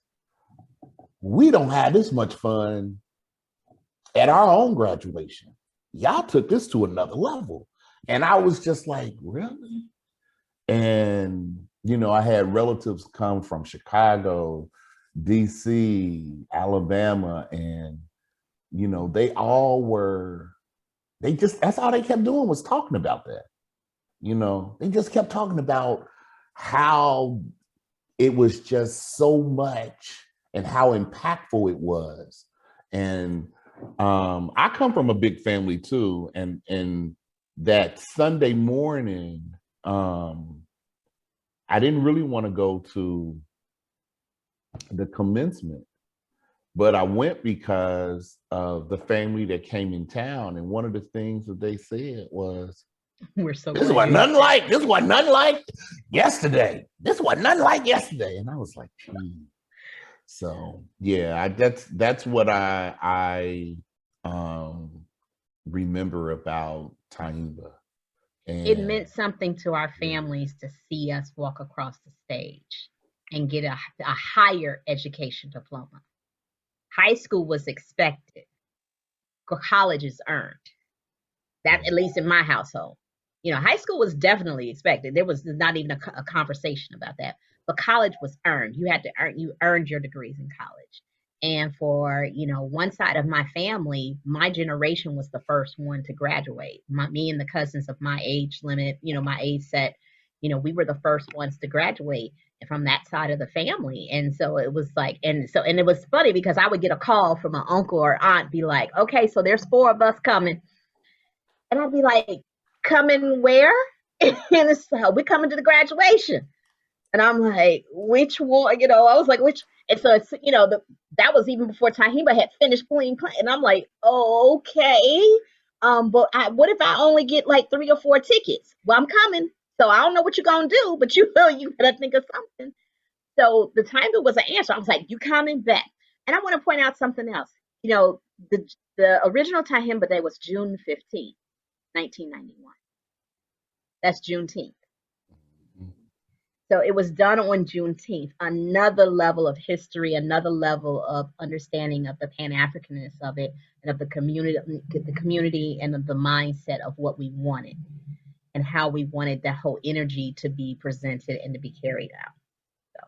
we don't have this much fun at our own graduation. Y'all took this to another level. And I was just like, really? And, I had relatives come from Chicago, DC, Alabama, and, that's all they kept doing was talking about that. They just kept talking about how it was just so much and how impactful it was. And I come from a big family too. And that Sunday morning, I didn't really want to go to the commencement, but I went because of the family that came in town. And one of the things that they said was, this was nothing like yesterday. This was nothing like yesterday. And I was like, gee. So yeah, that's what I remember about Tyehimba. And it meant something to our families to see us walk across the stage and get a higher education diploma. High school was expected. College is earned. That, at least in my household. High school was definitely expected. There was not even a conversation about that. But college was earned. You earned your degrees in college. And for, one side of my family, my generation was the first one to graduate. Me and the cousins of my age limit, my age set, we were the first ones to graduate from that side of the family. And so it was like, and it was funny because I would get a call from an uncle or aunt, be like, okay, so there's 4 of us coming. And I'd be like, coming where? And it's like, we're coming to the graduation. And I'm like, which one? I was like, which? And so it's, that was even before Tyehimba had finished playing. And I'm like, oh, okay. But what if I only get like 3 or 4 tickets? Well, I'm coming. So I don't know what you're going to do, but you gotta think of something. So the Tyehimba was an answer. I was like, you coming back? And I want to point out something else. The original Tyehimba Day was June 15th, 1991. That's Juneteenth. So it was done on Juneteenth, another level of history, another level of understanding of the Pan-Africanness of it, and of the community and of the mindset of what we wanted and how we wanted that whole energy to be presented and to be carried out. So.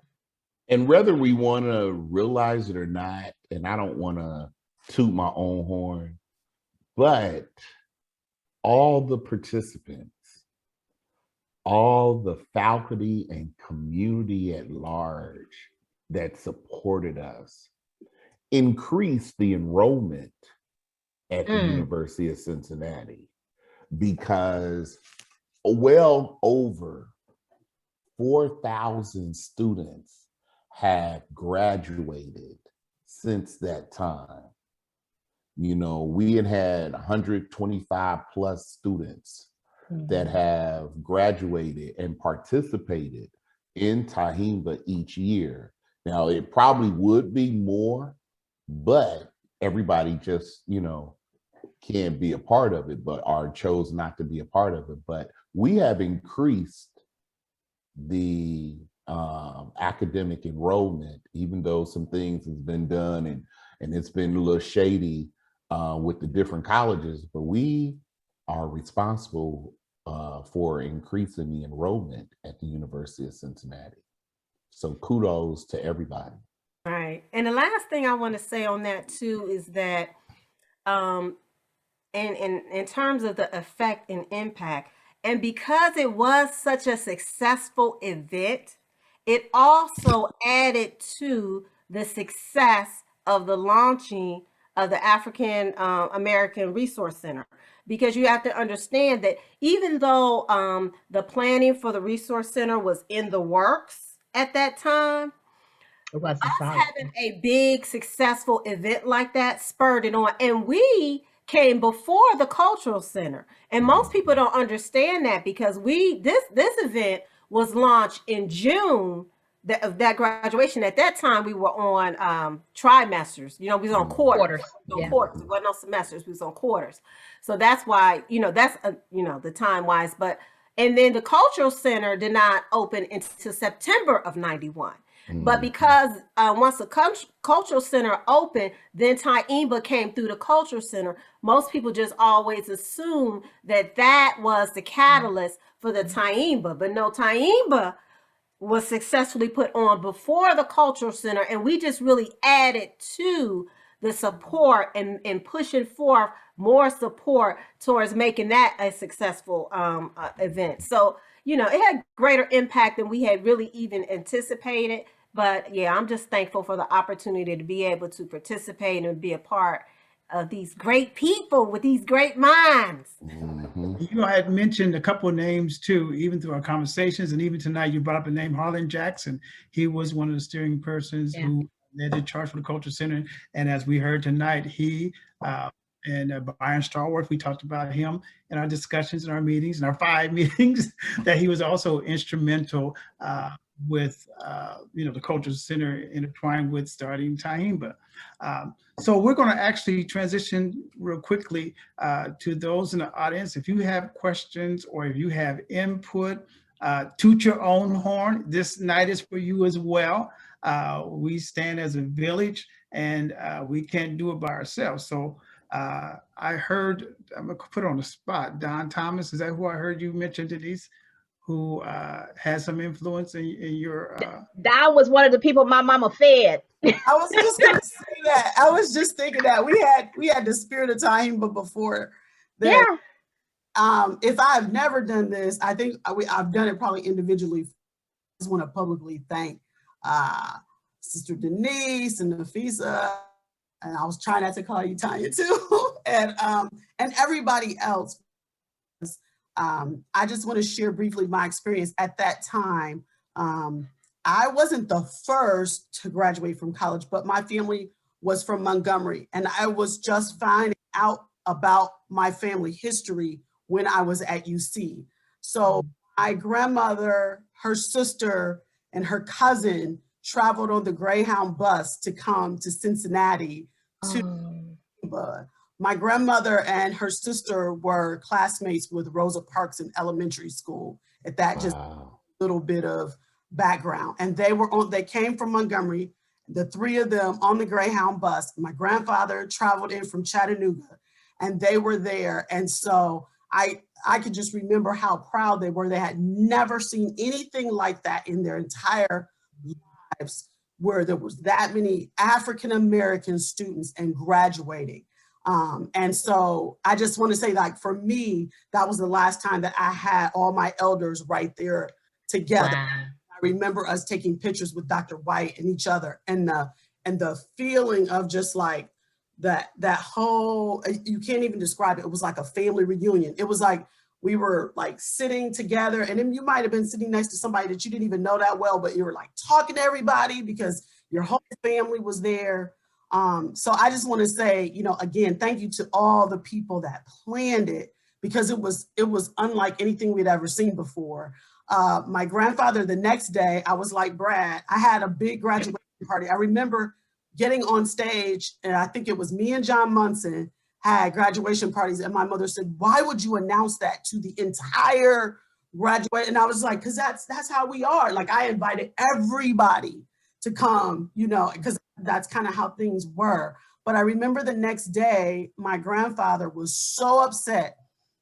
And whether we want to realize it or not, and I don't want to toot my own horn, but all the participants, all the faculty and community at large that supported us increased the enrollment at the University of Cincinnati, because well over 4,000 students have graduated since that time. We had 125 plus students that have graduated and participated in Tyehimba each year. Now, it probably would be more, but everybody just, can't be a part of it, but or chose not to be a part of it. But we have increased the academic enrollment, even though some things has been done and it's been a little shady with the different colleges, but we are responsible for increasing the enrollment at the University of Cincinnati. So kudos to everybody. All right. And the last thing I want to say on that too is that in terms of the effect and impact, and because it was such a successful event, it also added to the success of the launching of the African American Resource Center. Because you have to understand that even though the planning for the Resource Center was in the works at that time, It wasn't us solid. having a big successful event like that spurred it on. And we came before the cultural center. And most people don't understand that, because this event was launched in June of that graduation. At that time, we were on trimesters. You know, we was on quarters. Yeah. Quarters. It wasn't on semesters. We was on quarters. So that's why, you know, that's the time wise. But and then the cultural center did not open until September of '91. But because once the cultural center opened, then Tyehimba came through the cultural center. Most people just always assume that was the catalyst for the Tyehimba. But no, Tyehimba was successfully put on before the cultural center, and we just really added to the support and pushing forth more support towards making that a successful event. So, you know, it had greater impact than we had really even anticipated. But yeah, I'm just thankful for the opportunity to be able to participate and be a part of these great people with these great minds. You had mentioned a couple of names too, even through our conversations, and even tonight you brought up the name Harlan Jackson. He was one of the steering persons who led the charge for the Culture Center. And as we heard tonight, he and Byron Starworth, we talked about him in our discussions, in our meetings, in our 5 meetings, that he was also instrumental with the Culture Center intertwined with starting Tyehimba. So we're going to actually transition real quickly to those in the audience. If you have questions or if you have input, toot your own horn. This night is for you as well. We stand as a village, and we can't do it by ourselves. So I heard, I'm going to put it on the spot, Don Thomas, is that who I heard you mention, Denise? Who has some influence in your... Don was one of the people my mama fed. I was just going to say that. I was just thinking that we had the spirit of Tyehimba before. That, if I've never done this, I think I've done it probably individually. I just want to publicly thank Sister Denise and Nafisa, and I was trying not to call you Tanya too, and everybody else. I just want to share briefly my experience at that time. I wasn't the first to graduate from college, but my family was from Montgomery, and I was just finding out about my family history when I was at UC. So my grandmother, her sister, and her cousin traveled on the Greyhound bus to come to Cincinnati to my grandmother and her sister were classmates with Rosa Parks in elementary school. At that, just a little bit of background. And they came from Montgomery, the 3 of them on the Greyhound bus. My grandfather traveled in from Chattanooga, and they were there. And so I could just remember how proud they were. They had never seen anything like that in their entire lives, where there was that many African-American students and graduating. And so I just want to say, like, for me, that was the last time that I had all my elders right there together. Wow. I remember us taking pictures with Dr. White and each other, and the feeling of just like that whole, you can't even describe it. It was like a family reunion. It was like we were like sitting together, and then you might have been sitting next to somebody that you didn't even know that well, but you were like talking to everybody because your whole family was there. So I just want to say, again, thank you to all the people that planned it, because it was unlike anything we'd ever seen before. My grandfather, the next day, I was like Brad, I had a big graduation party. I remember getting on stage, and I think it was me and John Munson, had graduation parties, and my mother said, "Why would you announce that to the entire graduate?" And I was like, "Because that's how we are." Like, I invited everybody to come, you know, because that's kind of how things were. But I remember the next day, my grandfather was so upset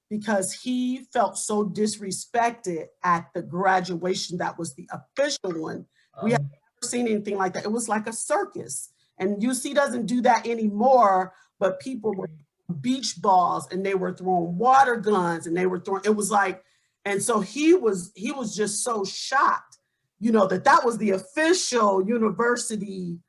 because he felt so disrespected at the graduation that was the official one. We had never seen anything like that. It was like a circus. And UC doesn't do that anymore, but people were beach balls and they were throwing water guns and they were throwing, it was like, and so he was just so shocked, you know, that was the official university.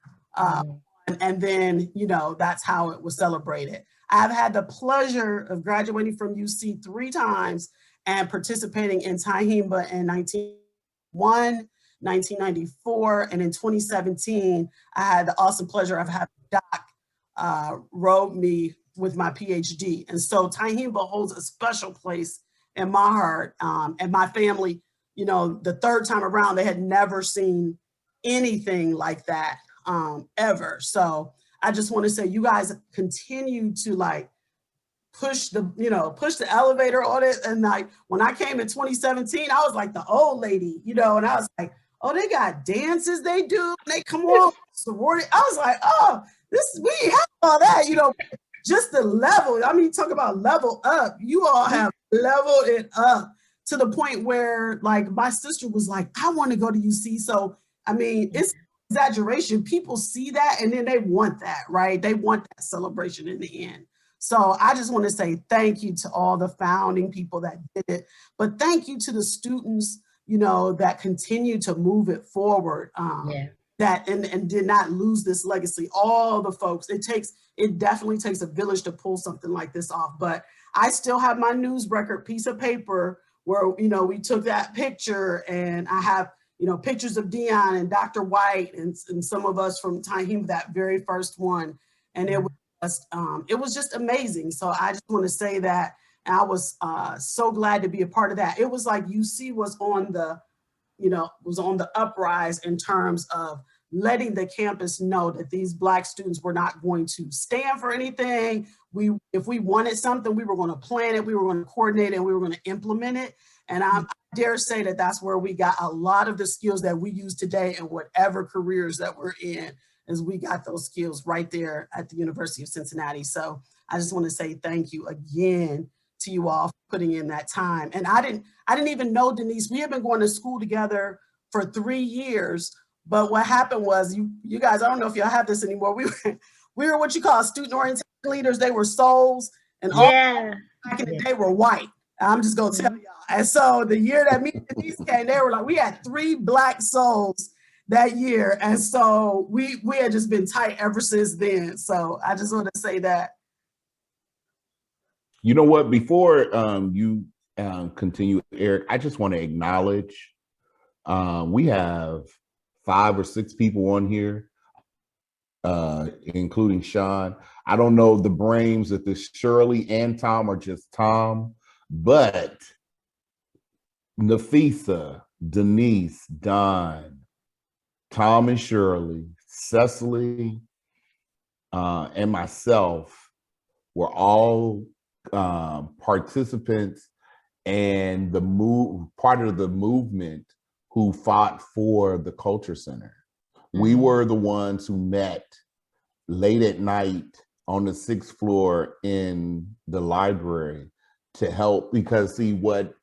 And then, you know, that's how it was celebrated. I've had the pleasure of graduating from UC 3 times and participating in Tyehimba in 1991, 1994, and in 2017, I had the awesome pleasure of having Doc robe me with my PhD. And so Tyehimba holds a special place in my heart. And my family, you know, the 3rd time around, they had never seen anything like that ever. So I just want to say, you guys continue to like push the elevator on it. And like, when I came in 2017, I was like the old lady, you know, and I was like, oh, they got dances they do. They come on, sorority. I was like, oh, we have all that, you know, just the level. I mean, talk about level up. You all have leveled it up to the point where like my sister was like, I want to go to UC. So, I mean, it's exaggeration. People see that and then they want that, right? They want that celebration in the end. So I just want to say thank you to all the founding people that did it, but thank you to the students, you know, that continue to move it forward, that and did not lose this legacy. All the folks, it definitely takes a village to pull something like this off. But I still have my news record piece of paper where, you know, we took that picture, and I have, you know, pictures of Dion and Dr. White and some of us from Tyehimba, that very first one. And it was just amazing. So I just want to say that. And I was so glad to be a part of that. It was like UC was on the uprise in terms of letting the campus know that these Black students were not going to stand for anything. If we wanted something, we were going to plan it, we were going to coordinate it, and we were going to implement it. And I dare say that that's where we got a lot of the skills that we use today in whatever careers that we're in, as we got those skills right there at the University of Cincinnati. So I just want to say thank you again to you all for putting in that time. And I didn't even know Denise. We had been going to school together for 3 years, but what happened was, you guys, I don't know if y'all have this anymore. We were what you call student orientation leaders. They were souls, and all back in the day were white. I'm just gonna tell y'all. And so the year that me and Denise came, they were like, we had 3 Black souls that year. And so we had just been tight ever since then. So I just want to say that. You know what, before you continue, Eric, I just want to acknowledge we have 5 or 6 people on here, including Sean. I don't know the brains if it's Shirley and Tom or just Tom, but Nafisa, Denise, Don, Tom and Shirley, Cecily, and myself were all participants and part of the movement who fought for the Culture Center. We were the ones who met late at night on the 6th floor in the library to help, because see what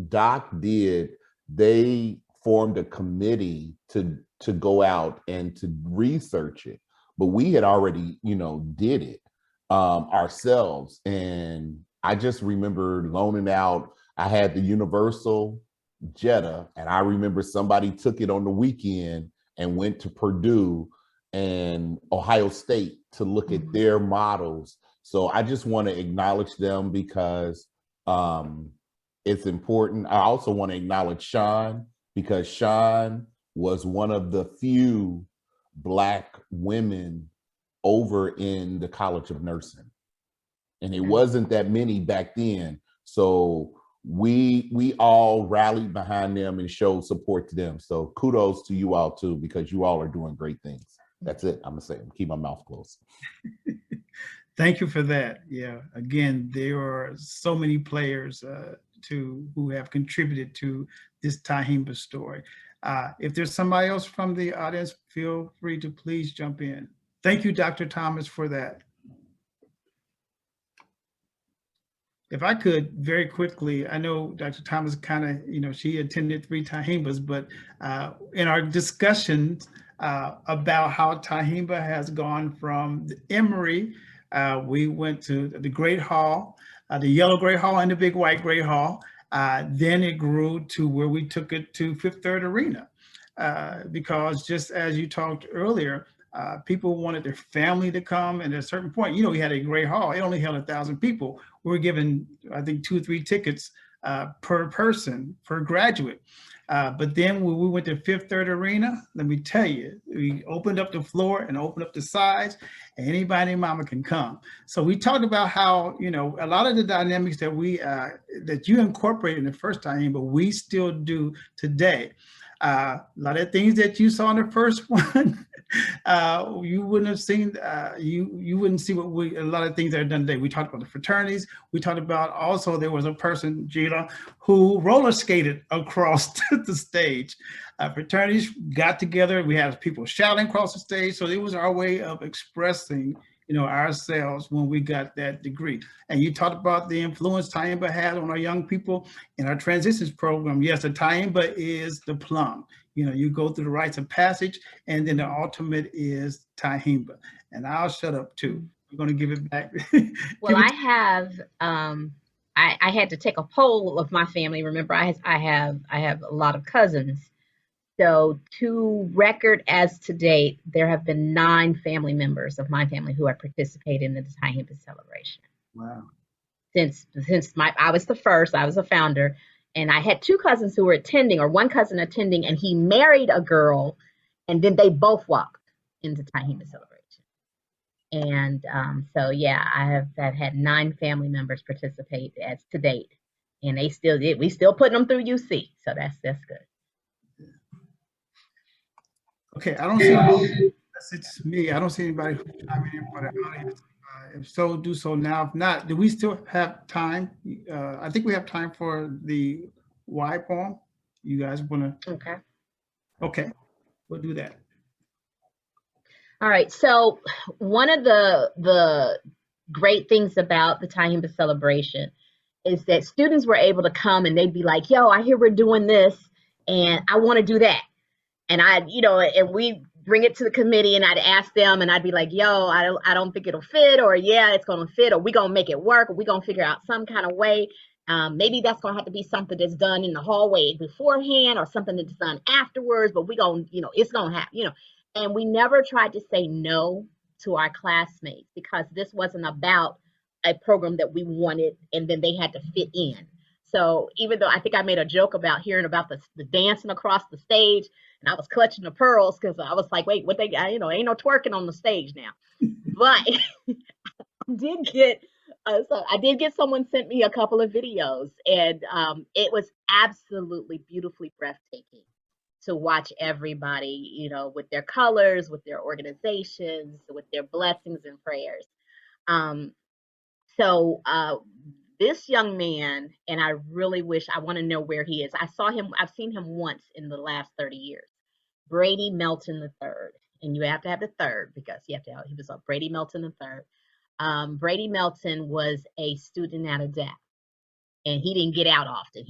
Doc did, they formed a committee to go out and to research it, but we had already, you know, did it ourselves. And I just remember loaning out, I had the Universal Jetta, and I remember somebody took it on the weekend and went to Purdue and Ohio State to look at their models. So I just want to acknowledge them because it's important. I also want to acknowledge Sean, because Sean was one of the few Black women over in the College of Nursing. And it wasn't that many back then. So we all rallied behind them and showed support to them. So kudos to you all too, because you all are doing great things. That's it. I'm gonna say, keep my mouth closed. Thank you for that. Yeah, again, there are so many players who have contributed to this Tyehimba story. If there's somebody else from the audience, feel free to please jump in. Thank you, Dr. Thomas, for that. If I could very quickly, I know Dr. Thomas kind of, she attended 3 Tyehimbas, but in our discussions about how Tyehimba has gone from the Emory, we went to the Great Hall, the Yellow Great Hall and the Big White Great Hall. Then it grew to where we took it to Fifth Third Arena. Because just as you talked earlier, people wanted their family to come, and at a certain point, we had a great hall. It only held 1,000 people. We were given, I think, 2 or 3 tickets per person, per graduate. But then when we went to Fifth Third Arena, let me tell you, we opened up the floor and opened up the sides, and anybody and mama can come. So we talked about how, a lot of the dynamics that that you incorporated in the first time, but we still do today. A lot of things that you saw in the first one, you wouldn't have seen, you wouldn't see a lot of things that are done today. We talked about the fraternities. We talked about also there was a person, Gila, who roller skated across the stage. Fraternities got together. We had people shouting across the stage. So it was our way of expressing ourselves when we got that degree. And you talked about the influence Tyehimba had on our young people in our transitions program. Yes, the Tyehimba is the plum. You go through the rites of passage, and then the ultimate is Tyehimba. And I'll shut up too. I'm going to give it back. Well, I have, I had to take a poll of my family. Remember, I have a lot of cousins. So to record as to date, there have been 9 family members of my family who have participated in the Tyehimba celebration. Wow. Since I was the first, I was a founder, and I had 2 cousins who were attending, or 1 cousin attending, and he married a girl, and then they both walked into Tyehimba celebration. And so yeah, I've had 9 family members participate as to date, and we still putting them through UC, so that's good. Okay, I don't see, it's me. I don't see anybody chiming in for the audience. If so, do so now. If not, do we still have time? I think we have time for the Y poem. You guys want to? Okay. Okay, we'll do that. All right. So one of the great things about the Tyehimba celebration is that students were able to come and they'd be like, "Yo, I hear we're doing this, and I want to do that." And and we bring it to the committee, and I'd ask them, and I'd be like, "Yo, I don't think it'll fit," or "Yeah, it's gonna fit," or "We gonna make it work," or "We gonna figure out some kind of way." Maybe that's gonna have to be something that's done in the hallway beforehand, or something that's done afterwards. But we gonna, it's gonna happen, And we never tried to say no to our classmates, because this wasn't about a program that we wanted and then they had to fit in. So even though I think I made a joke about hearing about the dancing across the stage, and I was clutching the pearls because I was like, wait, what they got? Ain't no twerking on the stage now. But I did get someone sent me a couple of videos, and it was absolutely beautifully breathtaking to watch everybody, with their colors, with their organizations, with their blessings and prayers. So this young man, and I really I want to know where he is. I've seen him once in the last 30 years. Brady Melton III, and you have to have the third because he was a Brady Melton III. Brady Melton was a student out of DAP, and he didn't get out often.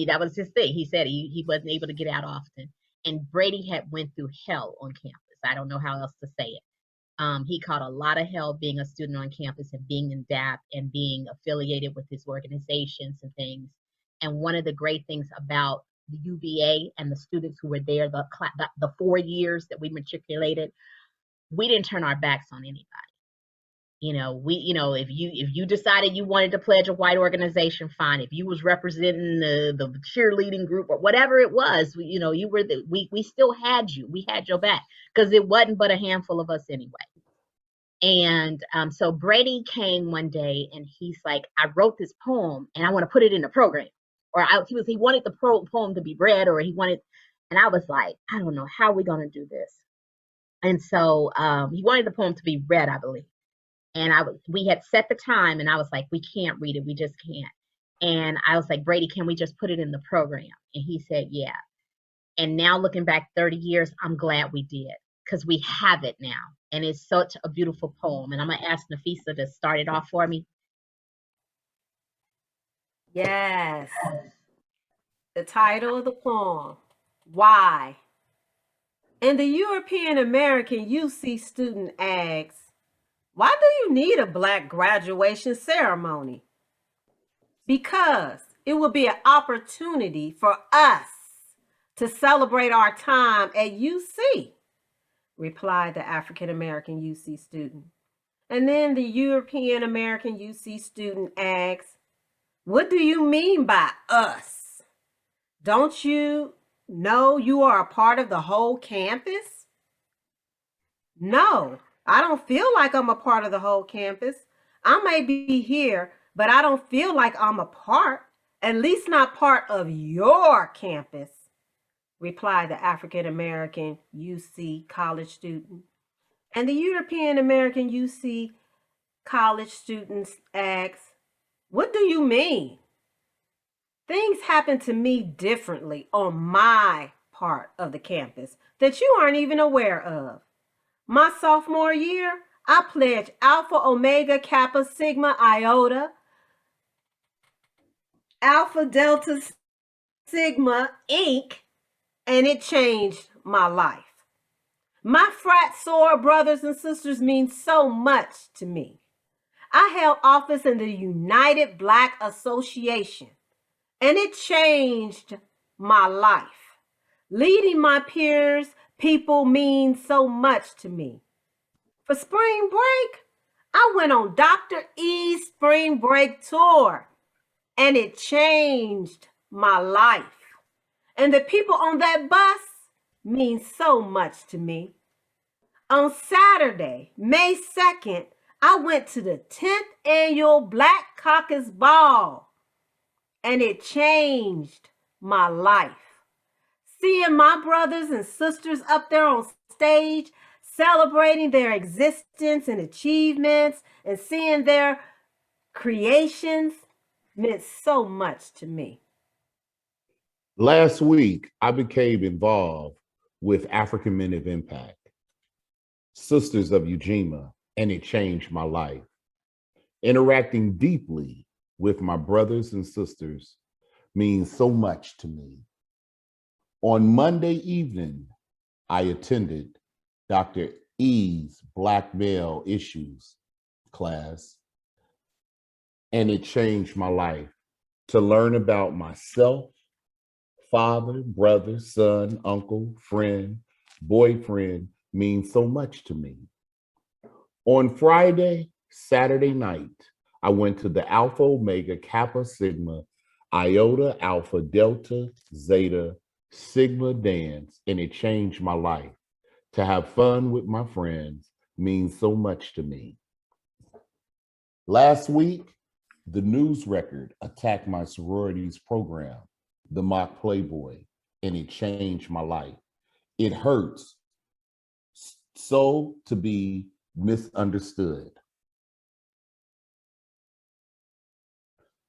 That was his thing. He said he wasn't able to get out often. And Brady had went through hell on campus. I don't know how else to say it. He caught a lot of hell being a student on campus and being in DAP and being affiliated with his organizations and things. And one of the great things about the UVA and the students who were there, the 4 years that we matriculated, we didn't turn our backs on anybody. If you decided you wanted to pledge a white organization, fine. If you was representing the cheerleading group or whatever it was, you were we still had you. We had your back because it wasn't but a handful of us anyway. And so Brady came one day and he's like, "I wrote this poem and I want to put it in the program." Or he wanted the poem to be read, or and I was like, "I don't know how we're gonna do this." And so he wanted the poem to be read, I believe. And we had set the time, and I was like, we can't read it. We just can't. And I was like, Brady, can we just put it in the program? And he said, yeah. And now looking back 30 years, I'm glad we did, because we have it now. And it's such a beautiful poem. And I'm going to ask Nafisa to start it off for me. Yes. The title of the poem, Why? And the European American UC student asks, why do you need a Black graduation ceremony? Because it will be an opportunity for us to celebrate our time at UC, replied the African American UC student. And then the European American UC student asks, what do you mean by us? Don't you know you are a part of the whole campus? No, I don't feel like I'm a part of the whole campus. I may be here, but I don't feel like I'm a part, at least not part of your campus, replied the African American UC college student. And the European American UC college students ask, what do you mean? Things happen to me differently on my part of the campus that you aren't even aware of. My sophomore year, I pledged Alpha Omega Kappa Sigma Iota, Alpha Delta Sigma Inc., and it changed my life. My frat soror brothers and sisters mean so much to me. I held office in the United Black Association, and it changed my life. Leading my peers, people mean so much to me. For spring break, I went on Dr. E's spring break tour, and it changed my life. And the people on that bus mean so much to me. On Saturday, May 2nd, I went to the 10th annual Black Caucus Ball, and it changed my life. Seeing my brothers and sisters up there on stage, celebrating their existence and achievements, and seeing their creations meant so much to me. Last week, I became involved with African Men of Impact, Sisters of Ujima, and it changed my life. Interacting deeply with my brothers and sisters means so much to me. On Monday evening, I attended Dr. E's Black Male Issues class, and it changed my life to learn about myself, father, brother, son, uncle, friend, boyfriend means so much to me. On Saturday night, I went to the Alpha Omega Kappa Sigma Iota Alpha Delta Zeta Sigma dance, and it changed my life. To have fun with my friends means so much to me. Last week, the news record attacked my sorority's program, the Mock Playboy, and it changed my life. It hurts so to be misunderstood.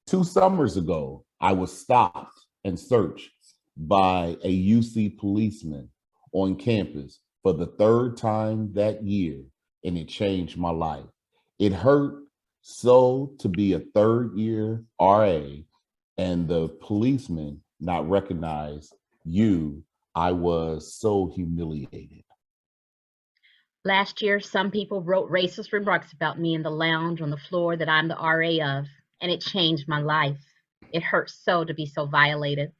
2 summers ago, I was stopped and searched by a UC policeman on campus for the 3rd time that year, and it changed my life. It hurt so to be a 3rd year RA and the policeman not recognize you. I was so humiliated. Last year, some people wrote racist remarks about me in the lounge on the floor that I'm the RA of, and it changed my life. It hurts so to be so violated.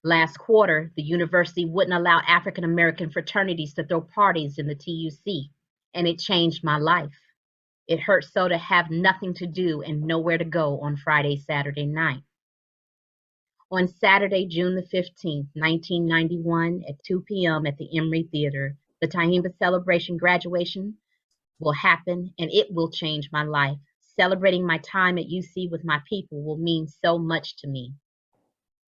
Last quarter, the university wouldn't allow African American fraternities to throw parties in the TUC, and it changed my life. It hurts so to have nothing to do and nowhere to go on Friday, Saturday night. On Saturday, June the 15th, 1991, at 2 p.m. at the Emory Theater, the Tyehimba Celebration Graduation will happen, and it will change my life. Celebrating my time at UC with my people will mean so much to me.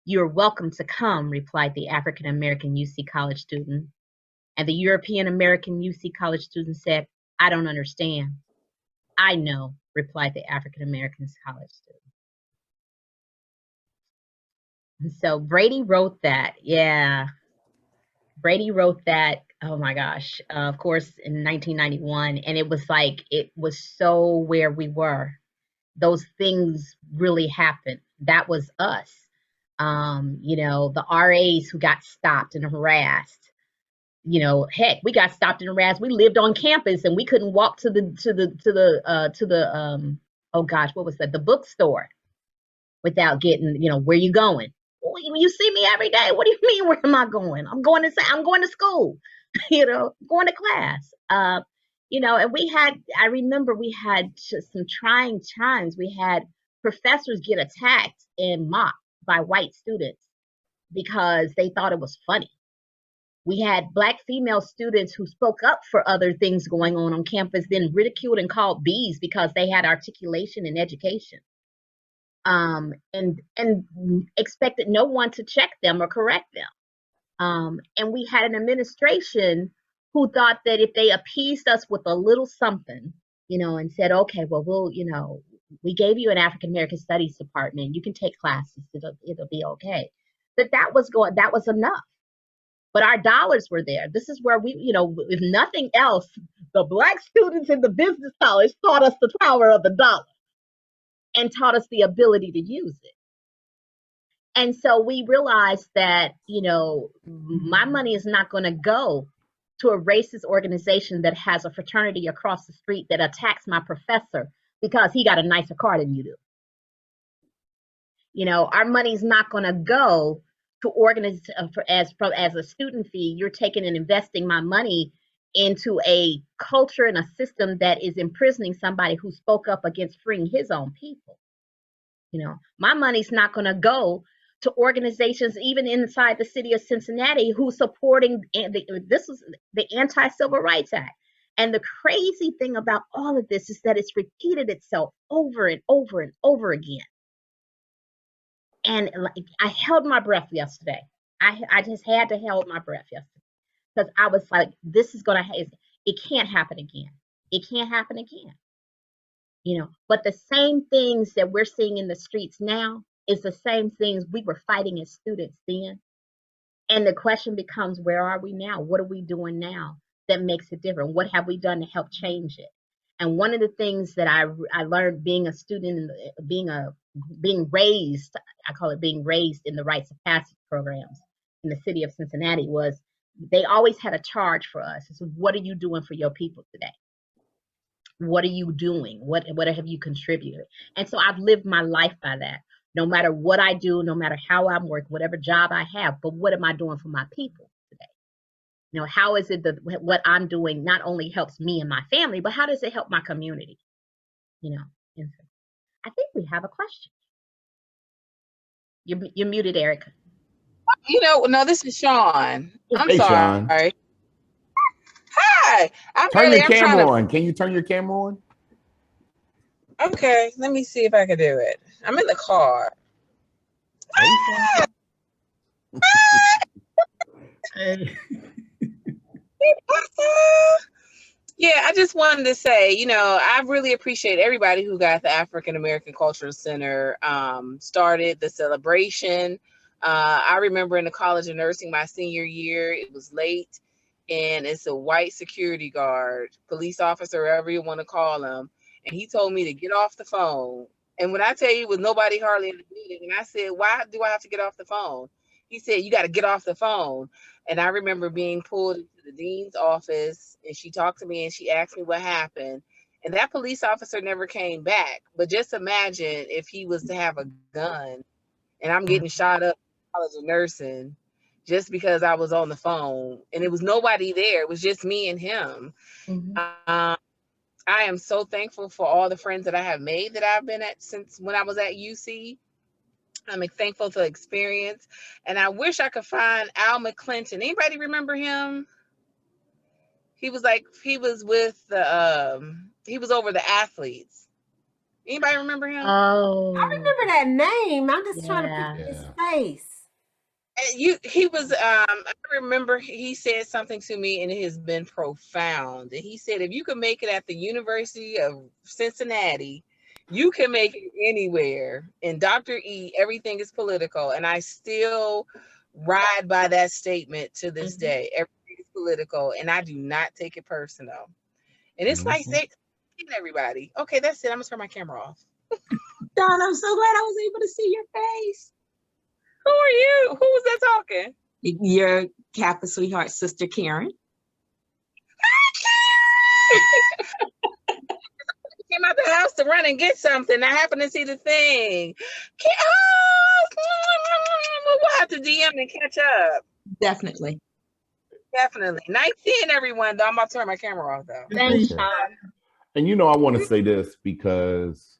You're welcome to come, replied the African American UC college student. And the European American UC college student said, I don't understand. I know, replied the African American college student. And so Brady wrote that. Yeah. Brady wrote that, oh my gosh, of course, in 1991. And it was like, it was so where we were. Those things really happened. That was us. You know, the RAs who got stopped and harassed. You know, heck, we got stopped and harassed. We lived on campus and we couldn't walk to the oh gosh, what was that? The bookstore without getting, you know, where you going? Well, you see me every day. What do you mean? Where am I going? I'm going to school, you know, going to class. You know, and I remember we had some trying times. We had professors get attacked and mocked by white students because they thought it was funny. We had Black female students who spoke up for other things going on campus, then ridiculed and called bees because they had articulation and education. And expected no one to check them or correct them. And we had an administration who thought that if they appeased us with a little something, you know, and said, okay, well, we'll, you know, we gave you an African American Studies department, you can take classes, it'll be okay. That was enough. But our dollars were there. This is where we, you know, if nothing else, the Black students in the business college taught us the power of the dollar and taught us the ability to use it. And so we realized that, you know, my money is not going to go to a racist organization that has a fraternity across the street that attacks my professor because he got a nicer car than you do. You know, our money's not going to go to organize as a student fee. You're taking and investing my money into a culture and a system that is imprisoning somebody who spoke up against freeing his own people. You know, my money's not going to go to organizations even inside the city of Cincinnati who's supporting this was the Anti-Civil Rights Act. And the crazy thing about all of this is that it's repeated itself over and over and over again. And I held my breath yesterday. I just had to hold my breath yesterday because I was like, this is going to, it can't happen again. It can't happen again. You know, but the same things that we're seeing in the streets now is the same things we were fighting as students then. And the question becomes, where are we now? What are we doing now that makes it different? What have we done to help change it? And one of the things that I learned being a student and being raised, I call it being raised in the rites of passage programs in the city of Cincinnati, was they always had a charge for us. So what are you doing for your people today? What are you doing? What have you contributed? And so I've lived my life by that. No matter what I do, no matter how I'm working, whatever job I have, but what am I doing for my people today? You know, how is it that what I'm doing not only helps me and my family, but how does it help my community? You know, and so I think we have a question. You're muted, Erica. You know, no, this is Sean. I'm Hey, sorry. Sean. Hi. Turn your camera on. Can you turn your camera on? Okay, let me see if I can do it. I'm in the car. Hey. Yeah, I just wanted to say, you know, I really appreciate everybody who got the African American Cultural Center started, the celebration. I remember in the College of Nursing my senior year, it was late, and it's a white security guard, police officer, whatever you want to call him, and he told me to get off the phone. And when I tell you, with nobody hardly in the meeting, and I said, why do I have to get off the phone? He said, you got to get off the phone. And I remember being pulled into the dean's office, and she talked to me and she asked me what happened. And that police officer never came back. But just imagine if he was to have a gun and I'm getting shot up in the College of Nursing just because I was on the phone. And it was nobody there. It was just me and him. Mm-hmm. I am so thankful for all the friends that I have made that I've been at since when I was at UC. I'm thankful for the experience. And I wish I could find Al McClinton. Anybody remember him? He was with the, he was over the athletes. Anybody remember him? Oh, I remember that name. I'm just trying to picture his face. He was, I remember he said something to me and it has been profound. And he said, if you can make it at the University of Cincinnati, you can make it anywhere. And Dr. E, everything is political. And I still ride by that statement to this day. Everything is political, and I do not take it personal. And it's like saying everybody, okay, that's it. I'm gonna turn my camera off. Don, I'm so glad I was able to see your face. Who are you? Who was that talking? Your Kappa sweetheart, Sister Karen. Came out the house to run and get something. I happened to see the thing. We'll have to DM and catch up. Definitely. Definitely. Nice seeing everyone, though. I'm about to turn my camera off, though. Thanks, Sean. And you know, I want to say this because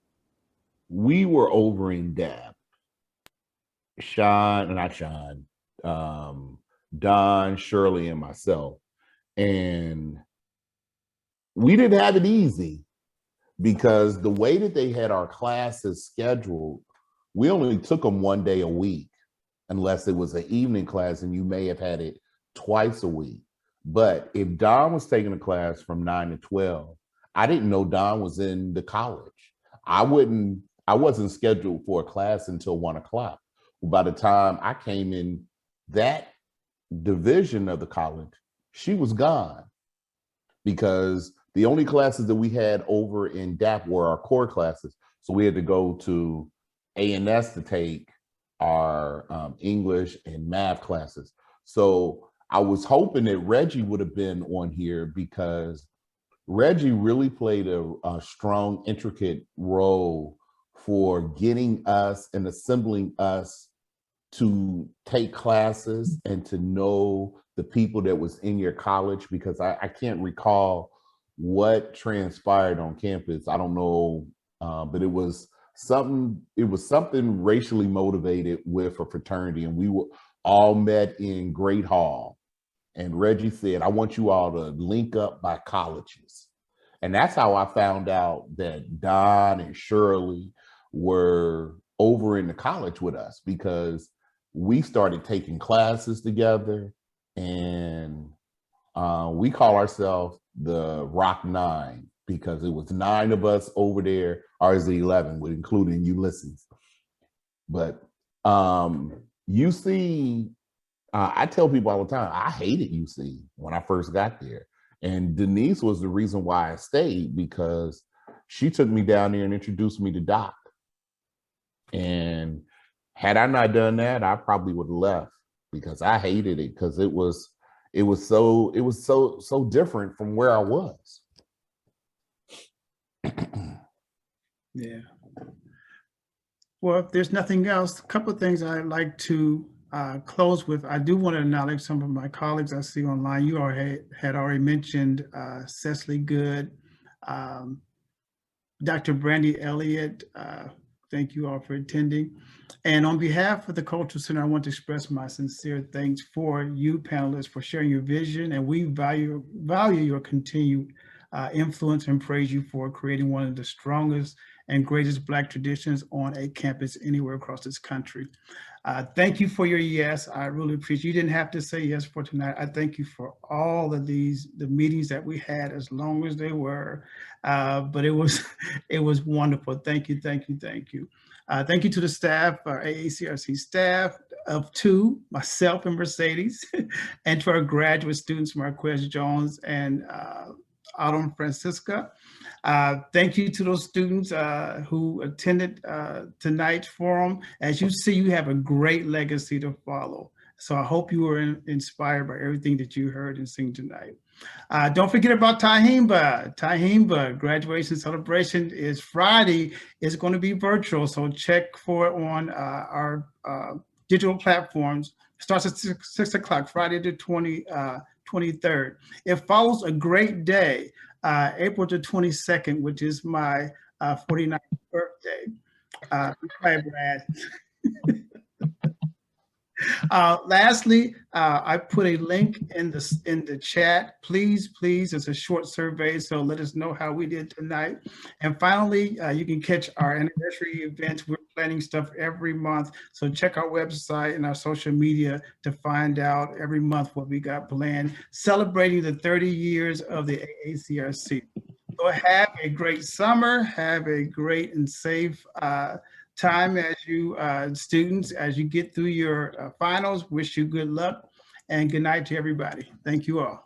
we were over in DAP. Don, Shirley, and myself. And we didn't have it easy because the way that they had our classes scheduled, we only took them one day a week, unless it was an evening class, and you may have had it twice a week. But if Don was taking a class from 9 to 12, I didn't know Don was in the college. I wasn't scheduled for a class until 1 o'clock. By the time I came in that division of the college, she was gone, because the only classes that we had over in DAP were our core classes. So we had to go to A&S to take our English and math classes. So I was hoping that Reggie would have been on here, because Reggie really played a strong, intricate role for getting us and assembling us to take classes and to know the people that was in your college, because I can't recall what transpired on campus. I don't know, but it was something racially motivated with a fraternity, and we were all met in Great Hall. And Reggie said, I want you all to link up by colleges. And that's how I found out that Don and Shirley were over in the college with us, because we started taking classes together, and we call ourselves the Rock Nine, because it was 9 of us over there, or is it 11, with including Ulysses. But UC, I tell people all the time, I hated UC when I first got there. And Denise was the reason why I stayed, because she took me down there and introduced me to Doc. And had I not done that, I probably would have left, because I hated it, because it was so different from where I was. Yeah. Well, if there's nothing else, a couple of things I'd like to close with. I do want to acknowledge some of my colleagues I see online. You had already mentioned Cecily Good, Dr. Brandy Elliott. Thank you all for attending. And on behalf of the Cultural Center, I want to express my sincere thanks for you panelists for sharing your vision, and we value your continued influence and praise you for creating one of the strongest and greatest Black traditions on a campus anywhere across this country. Thank you for your yes. I really appreciate you. Didn't have to say yes for tonight. I thank you for all of the meetings that we had, as long as they were, but it was wonderful. Thank you, thank you, thank you. Thank you to the staff, our AACRC staff of 2, myself and Mercedes, and to our graduate students, Marquez Jones and Autumn Francisca. Thank you to those students who attended tonight's forum. As you see, you have a great legacy to follow. So I hope you were inspired by everything that you heard and seen tonight. Don't forget about Tyehimba. Tyehimba graduation celebration is Friday. It's going to be virtual, so check for it on our digital platforms. Starts at 6 o'clock, Friday the 23rd. It follows a great day, April the 22nd, which is my 49th birthday. Hi, Brad. Lastly, I put a link in the chat. Please, it's a short survey, so let us know how we did tonight. And finally, you can catch our anniversary events. We're planning stuff every month, so check our website and our social media to find out every month what we got planned, celebrating the 30 years of the AACRC. So have a great summer. Have a great and safe time as you students, as you get through your finals. Wish you good luck and good night to everybody. Thank you all.